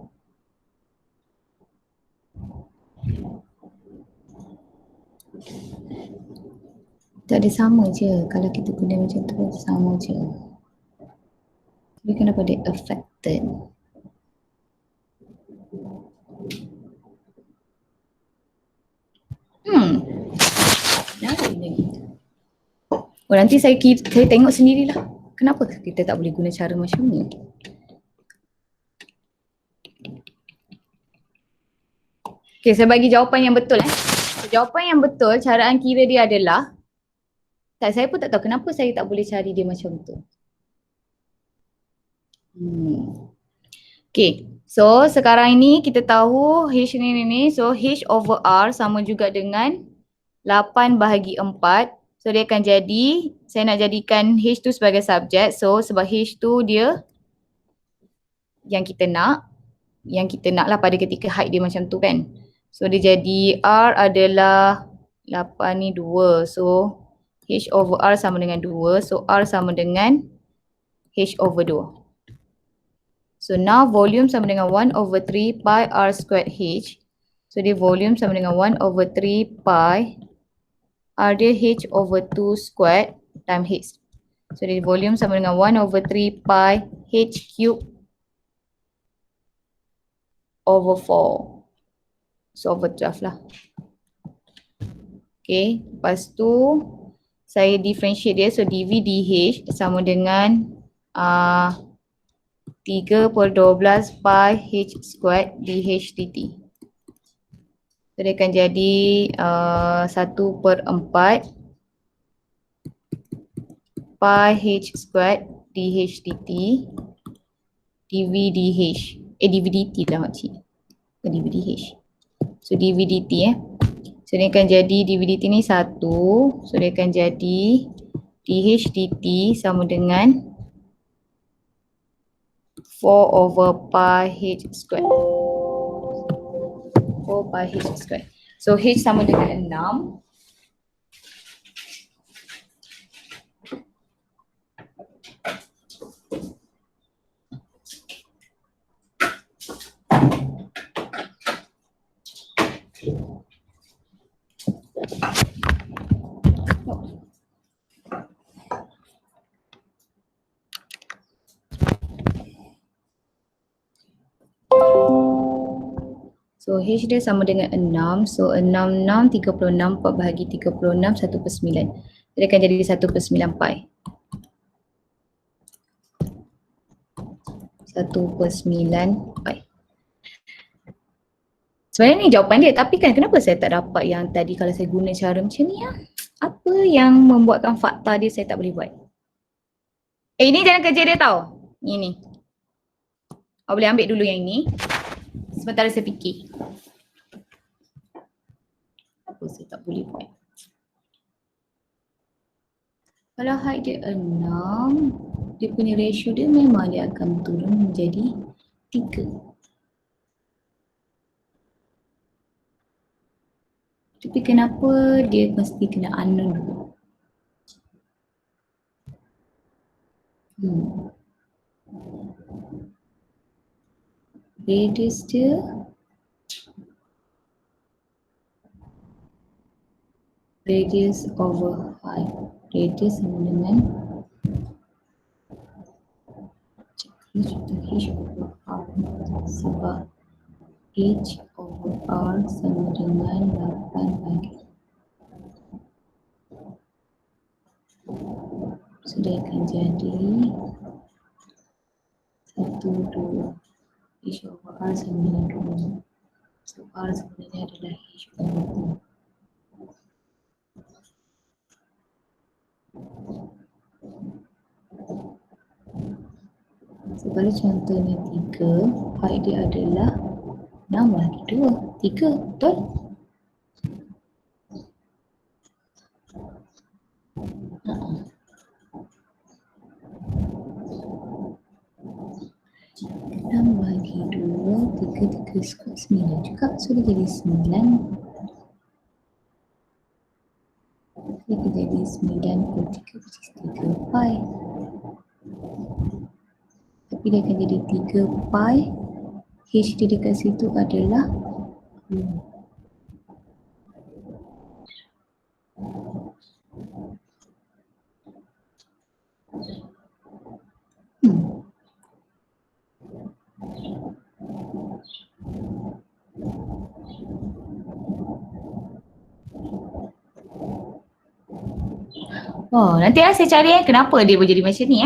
Tak ada, sama je. Kalau kita guna macam tu sama je. Tapi kenapa dia affected? Menarik ni. Oh, nanti saya tengok sendirilah. Kenapa kita tak boleh guna cara macam ni? Okay, saya bagi jawapan yang betul. Jawapan yang betul, caraan kira dia adalah, saya pun tak tahu kenapa saya tak boleh cari dia macam tu. Okay, so sekarang ini kita tahu H ni, so H over R sama juga dengan 8/4. So dia akan jadi, saya nak jadikan H tu sebagai subjek. So sebab H tu dia yang kita nak lah pada ketika height dia macam tu kan. So dia jadi R adalah 8 ni 2. So H over R sama dengan 2. So R sama dengan H over 2. So now volume sama dengan 1/3 pi R squared H. So dia volume sama dengan 1/3 pi R dia H over 2 squared time H. So dia volume sama dengan 1/3 pi H cube over 4. So over 12 lah. Okay, lepas tu saya differentiate dia. So dV dH sama dengan 3/12 pi H squared dH dt. So dia akan jadi 1/4 pi H squared dH dt dV dH. dV dt lah makcik. dV dH. So dV dt So dia akan jadi dV dt ni 1. So dia akan jadi dH dt sama dengan 4/pi H squared. 4 pi H squared. So H sama dengan 6. So H dia sama dengan 6. So 6, 36, 4 bahagi 36, 1/9. Dia akan jadi 1/9 pi. 1/9 pi. Sebenarnya ni jawapan dia, tapi kan kenapa saya tak dapat yang tadi kalau saya guna cara macam ni ya? Apa yang membuatkan fakta dia saya tak boleh buat? Ini jangan kerja dia tau. Ini. Awak boleh ambil dulu yang ini. Sementara saya fikir. Apa saya tak boleh buat? Kalau height dia 6, dia punya ratio dia memang dia akan turun menjadi 3. Tapi kenapa dia mesti kena unknown dulu? Radius dia radius over height. Radius sama dengan H over R. Sebab H over R sama dengan 8 bagi. So dia akan jadi 1, 2. H over R sama dengan 2. So R sebenarnya adalah H over 2. So kalau contohnya 3, height dia adalah 6 lagi 2. 3, betul? Bagi 2, 3 square 9 juga. So dia jadi 9. Dia akan jadi 9/3 pi. Tapi dia akan jadi 3 pi. H dia dekat situ adalah Oh, nanti saya cari kenapa dia boleh jadi macam ni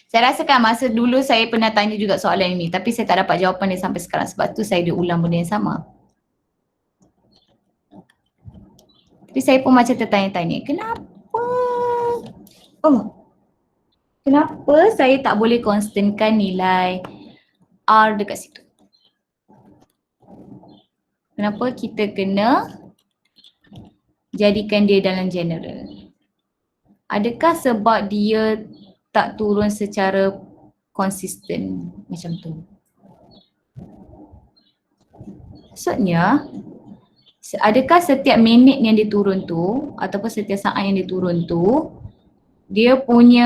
Saya rasakan masa dulu saya pernah tanya juga soalan ini tapi saya tak dapat jawapan dia sampai sekarang sebab tu saya dia ulang benda yang sama. Tapi saya pun macam tertanya-tanya, kenapa saya tak boleh konstankan nilai R dekat situ? Kenapa kita kena jadikan dia dalam general? Adakah sebab dia tak turun secara konsisten macam tu? Maksudnya, adakah setiap minit yang dia turun tu ataupun setiap saat yang dia turun tu dia punya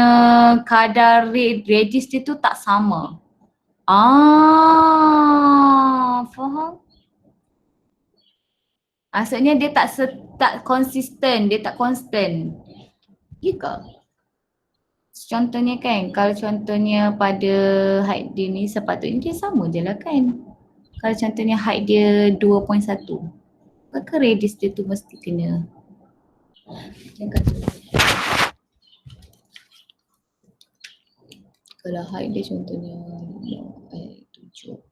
kadar radius dia tu tak sama? Faham? Maksudnya dia tak konsisten, dia tak constant. Ya ke? Contohnya kan, kalau contohnya pada height dia ni sepatutnya dia sama je lah kan. Kalau contohnya height dia 2.1, maka radius dia tu mesti kena. Kalau height dia contohnya 7.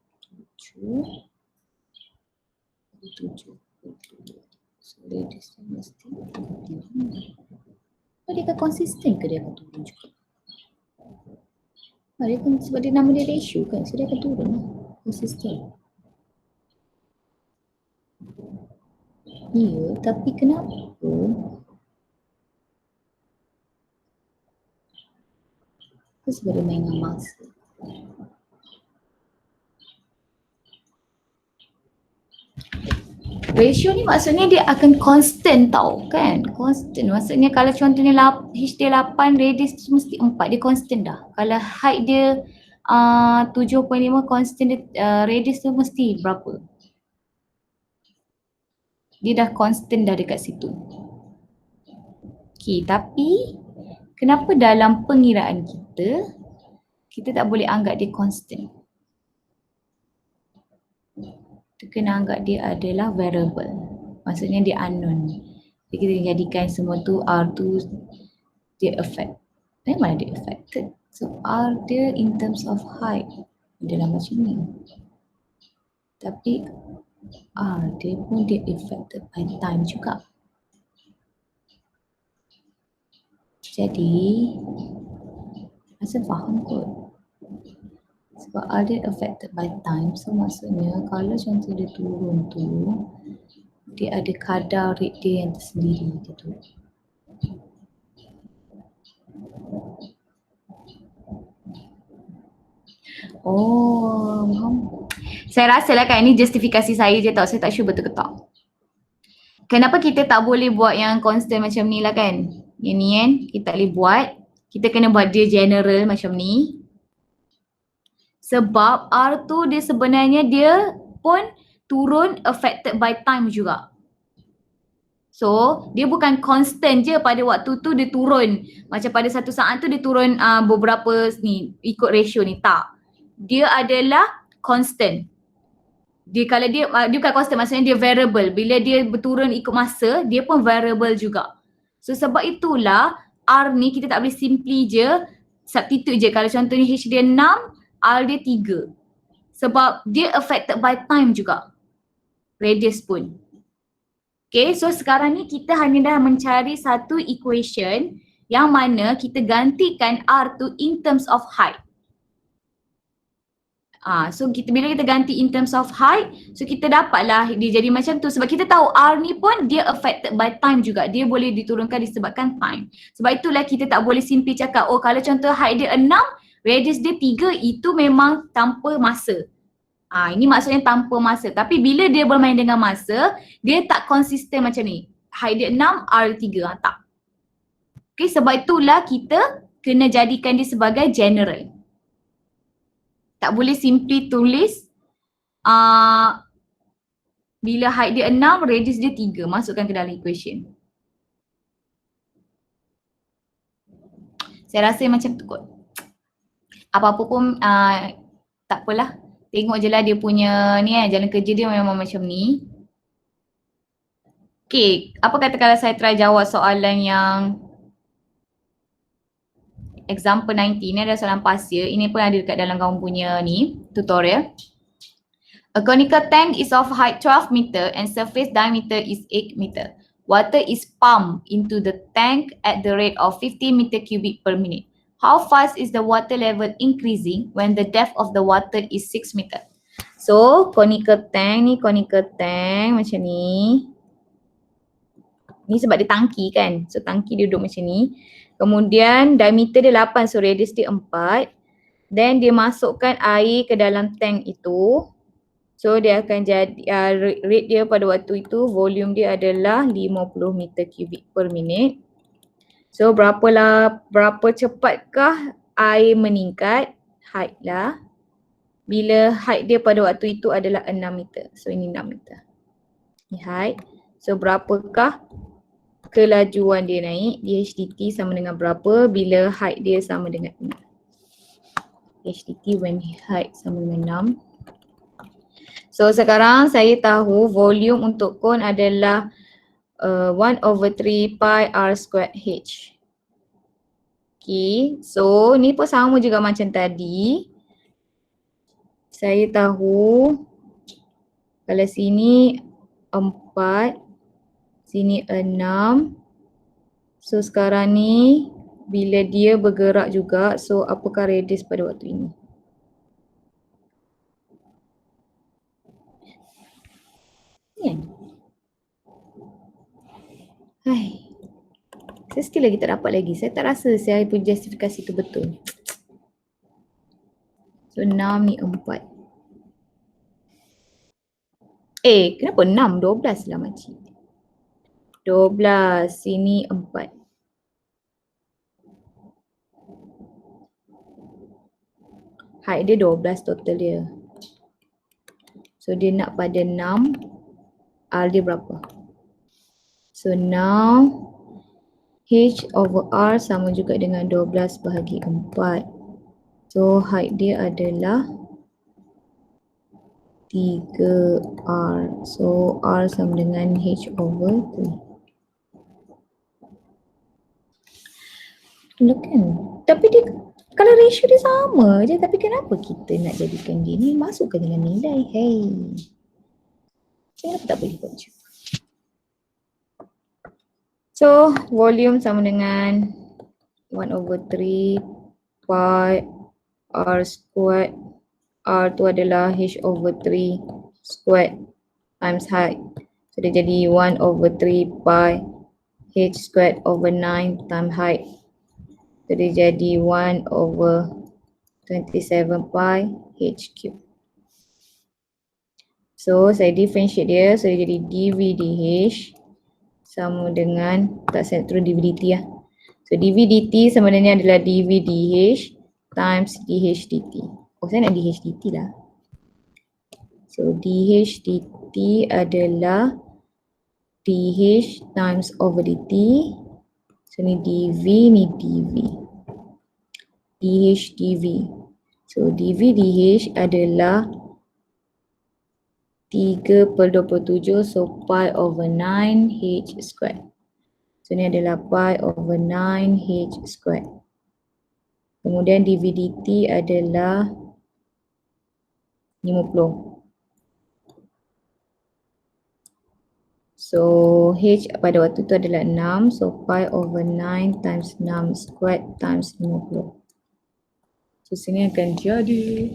So radius dia mesti dia akan konsisten ke dia akan turun juga? Dia kan sebab dia nama dia ratio kan, so dia akan turun lah, konsisten. Ya, tapi kenapa? Itu sebab dia main dengan masa. Ratio ni maksudnya dia akan constant tau kan, constant. Maksudnya kalau contohnya H dia 8, radius tu mesti 4, dia constant dah. Kalau height dia 7.5 constant, radius tu mesti berapa? Dia dah constant dah dekat situ. Okay, tapi kenapa dalam pengiraan kita tak boleh anggap dia constant? Kita kena anggap dia adalah variable. Maksudnya dia unknown. Jadi kita jadikan semua tu R tu dia affect. Mana dia affected? So R dia in terms of height adalah macam ni. Tapi R dia pun dia affected by time juga. Jadi rasa faham kot. Sebab R dia affected by time, so maksudnya kalau contoh dia turun tu dia ada kadar rate dia yang tersendiri dia tu. Oh, faham. Saya rasa lah kan ini justifikasi saya je tau, saya tak sure betul ke tak. Kenapa kita tak boleh buat yang constant macam ni lah kan? Yang ni kan, kita tak boleh buat. Kita kena buat dia general macam ni. Sebab R tu dia sebenarnya dia pun turun affected by time juga. So dia bukan constant je pada waktu tu dia turun. Macam pada satu saat tu dia turun beberapa ni ikut ratio ni, tak. Dia adalah constant. Dia kalau dia bukan constant, maksudnya dia variable. Bila dia berturun ikut masa, dia pun variable juga. So sebab itulah R ni kita tak boleh simply je substitute je. Kalau contohnya H dia 6, R dia 3. Sebab dia affected by time juga. Radius pun. Okay, so sekarang ni kita hanya dah mencari satu equation yang mana kita gantikan R tu in terms of height. So bila kita ganti in terms of height, so kita dapatlah dia jadi macam tu. Sebab kita tahu R ni pun dia affected by time juga. Dia boleh diturunkan disebabkan time. Sebab itulah kita tak boleh simply cakap, oh kalau contoh height dia 6, radius dia 3, itu memang tanpa masa. Ini maksudnya tanpa masa. Tapi bila dia bermain dengan masa, dia tak konsisten macam ni. height dia 6, R 3. Tak. Okay, sebab itulah kita kena jadikan dia sebagai general. Tak boleh simply tulis bila height dia 6, radius dia 3. Masukkan ke dalam equation. Saya rasa macam tu kot. Apa-apa pun tak apalah. Tengok je lah dia punya ni jalan kerja dia memang macam ni. Okay, apa kata kalau saya try jawab soalan yang example 90 ni adalah soalan pasir. Ini pun ada dekat dalam kamu punya ni tutorial. A conical tank is of height 12 meter and surface diameter is 8 meter. Water is pumped into the tank at the rate of 50 meter cubic per minute. How fast is the water level increasing when the depth of the water is 6 meter? So, conical tank macam ni. Ni sebab dia tangki kan. So, tangki dia duduk macam ni. Kemudian diameter dia 8, so radius dia 4. Then dia masukkan air ke dalam tank itu. So dia akan jadi, rate dia pada waktu itu, volume dia adalah 50 meter kubik per minit. So berapa cepatkah air meningkat? Height lah. Bila height dia pada waktu itu adalah 6 meter. So ini 6 meter. Ini height. So berapakah kelajuan dia naik? DHDT sama dengan berapa bila height dia sama dengan 6. DHDT when height sama dengan 6. So sekarang saya tahu volume untuk kon adalah 1/3 pi r squared h. Okay, so ni pun sama juga macam tadi. Saya tahu kalau sini 4, sini 6. So sekarang ni bila dia bergerak juga, so apakah radius pada waktu ini? Kan? Hai. Saya still lagi tak dapat lagi. Saya tak rasa saya punya justifikasi tu betul. So 6 ni 4. Kenapa 6? 12 lah makcik. 12, sini 4. Height dia 12 total dia. So dia nak pada 6, R dia berapa? So now H over R sama juga dengan 12 bahagi 4. So height dia adalah 3R. So R sama dengan H over 3. Kan? Tapi dia kalau ratio dia sama je, tapi kenapa kita nak jadikan dia ni masukkan dengan nilai? Hey. Kenapa tak boleh buat macam tu? So, volume sama dengan 1/3 pi r squared. R tu adalah H over 3 squared times height. So, dia jadi 1/3 pi H squared over 9 times height. So, dia jadi 1/27 pi H cube. So, saya differentiate dia. So, dia jadi dV dH sama dengan, tak saya turun dV dt lah. So, dV dt sama dengan adalah dV dH times dH dt. Oh, saya nak dH dt lah. So, dH dt adalah dH times over dt. So, ni dV, ni dV. dH dV. So, dV dH adalah 3/27, so pi over 9 H squared. So ni adalah pi over 9 H squared. Kemudian dV dt adalah 50. So H pada waktu itu adalah 6, so pi over 9 times 6 squared times 50. So sini akan jadi,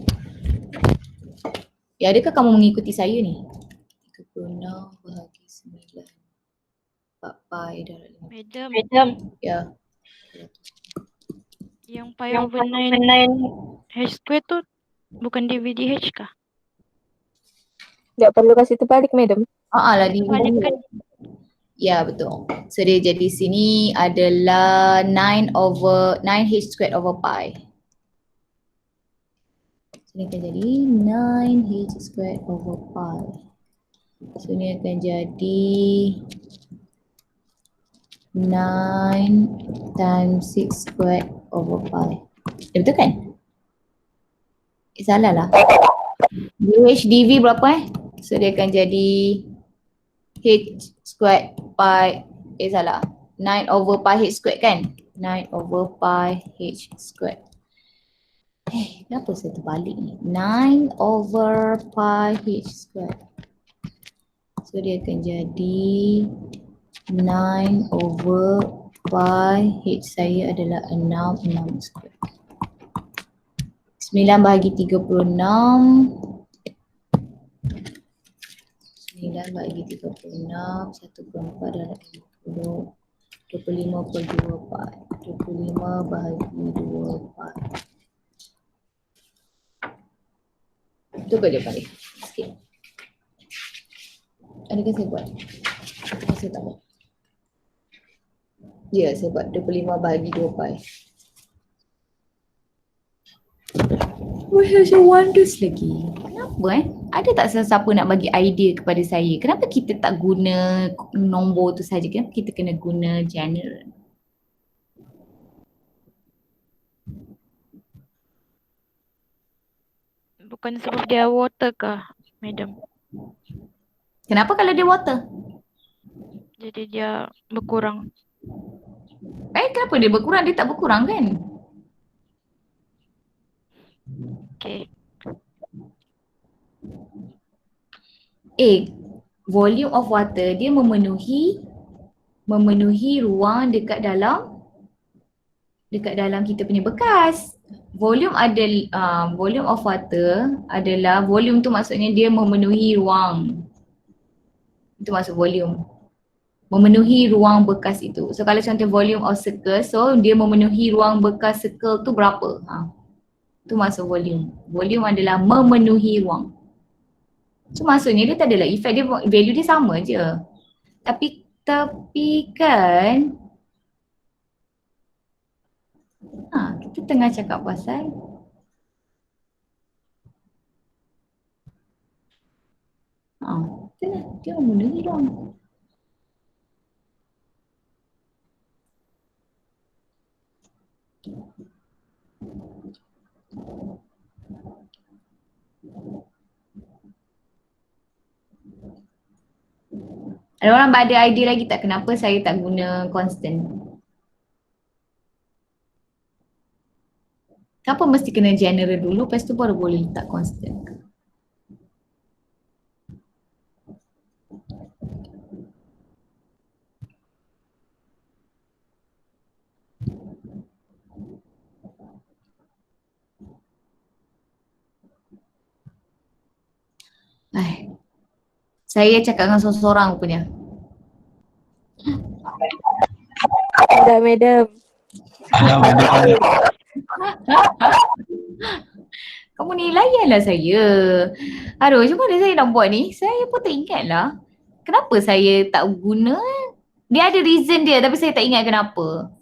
ya, adakah kamu mengikuti saya ni? 36 bahagi 9. 4 pi darab 5. Madam, Ya. yang pi over 9 H square tu bukan DVDH kah? Tak perlu kasih terbalik, madam. Lah Soalnya kan Ya, betul. So dia jadi sini adalah 9 H squared over pi. So ni akan jadi 9 H squared over pi. So ni akan jadi 9 times 6 squared over pi. Betul kan? Salah lah. dh dv berapa So dia akan jadi h squared pi, salah. 9 over pi h squared kan? 9 over pi h squared. Kenapa saya terbalik ni? 9 over pi h squared. So dia akan jadi 9 over pi h saya adalah 6 squared. 9 bahagi 36. 9 bahagi 36, 1/4 adalah 20. 25 per 2 pi. 25 bahagi 2 pi. Itu jawapan dia. Sikit. Adakah saya buat? Adakah saya tak buat? Ya, saya buat 25 bahagi 2 pi. Where's your wonders lagi? Kenapa Ada tak sesiapa nak bagi idea kepada saya? Kenapa kita tak guna nombor tu saja? Kenapa kita kena guna general? Bukan sebab dia water kah, madam? Kenapa kalau dia water? Jadi dia berkurang. Kenapa dia berkurang? Dia tak berkurang kan? Okay. Volume of water dia memenuhi ruang dekat dalam kita punya bekas. Volume of water adalah, volume tu maksudnya dia memenuhi ruang. Itu maksud volume. Memenuhi ruang bekas itu. So kalau contoh volume of circle, so dia memenuhi ruang bekas circle tu berapa? Itu maksud volume. Volume adalah memenuhi ruang. So maksudnya dia tak adalah effect, dia value dia sama je. Tapi kan kita tengah cakap pasal dia memenuhi ruang. Ada orang ada idea lagi tak kenapa saya tak guna constant? Kenapa mesti kena general dulu, lepas tu baru boleh letak constant? Saya cakap dengan seorang punya. Dah, madam. Kamu ni layanlah saya. Aduh, macam mana saya nak buat ni? Saya pun tak ingat lah. Kenapa saya tak guna? Dia ada reason dia tapi saya tak ingat kenapa.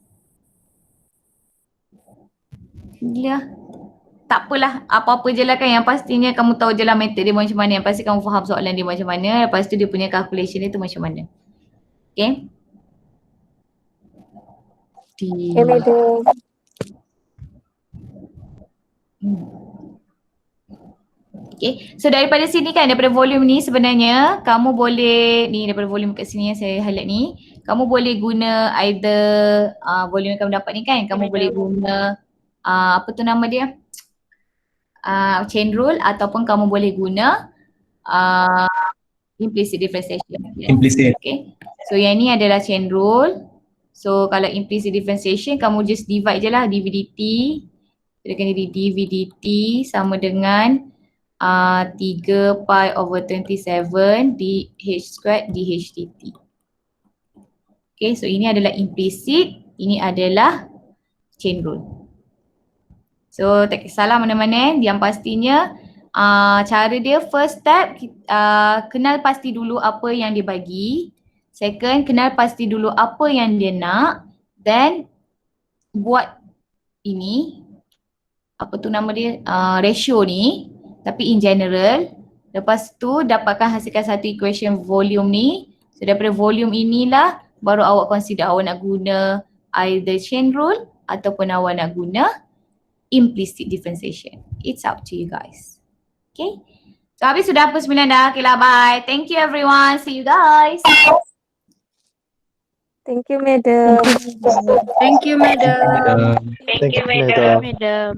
Ya. Tak apalah, apa-apa je lah kan, yang pastinya kamu tahu je lah method dia macam mana, yang pasti kamu faham soalan dia macam mana, lepas tu dia punya calculation dia tu macam mana. Okay? Okay, madam. Okay, so daripada sini kan, daripada volume ni sebenarnya kamu boleh, ni daripada volume kat sini yang saya highlight ni, kamu boleh guna either volume yang kamu dapat ni kan, kamu boleh guna apa tu nama dia? Chain rule, ataupun kamu boleh guna implicit differentiation. Implicit. Okay. So yang ni adalah chain rule. So kalau implicit differentiation kamu just divide je lah dv dt. Dia akan jadi dv dt sama dengan 3 pi over 27 dh squared dh dt. Okay, so ini adalah implicit, ini adalah chain rule. So tak kisahlah mana-mana, yang pastinya cara dia first step, kenal pasti dulu apa yang dia bagi. Second, kenal pasti dulu apa yang dia nak. Then, buat ini, apa tu nama dia, ratio ni. Tapi in general. Lepas tu, dapatkan hasilkan satu equation volume ni. So, daripada volume inilah, baru awak consider awak nak guna either chain rule ataupun awak nak guna implicit differentiation. It's up to you guys. Okay. So, habis sudah hapus 9 dah. Okay lah, bye. Thank you everyone. See you guys. Thank you, madam. Thank you, madam. Thank you, madam. Madam.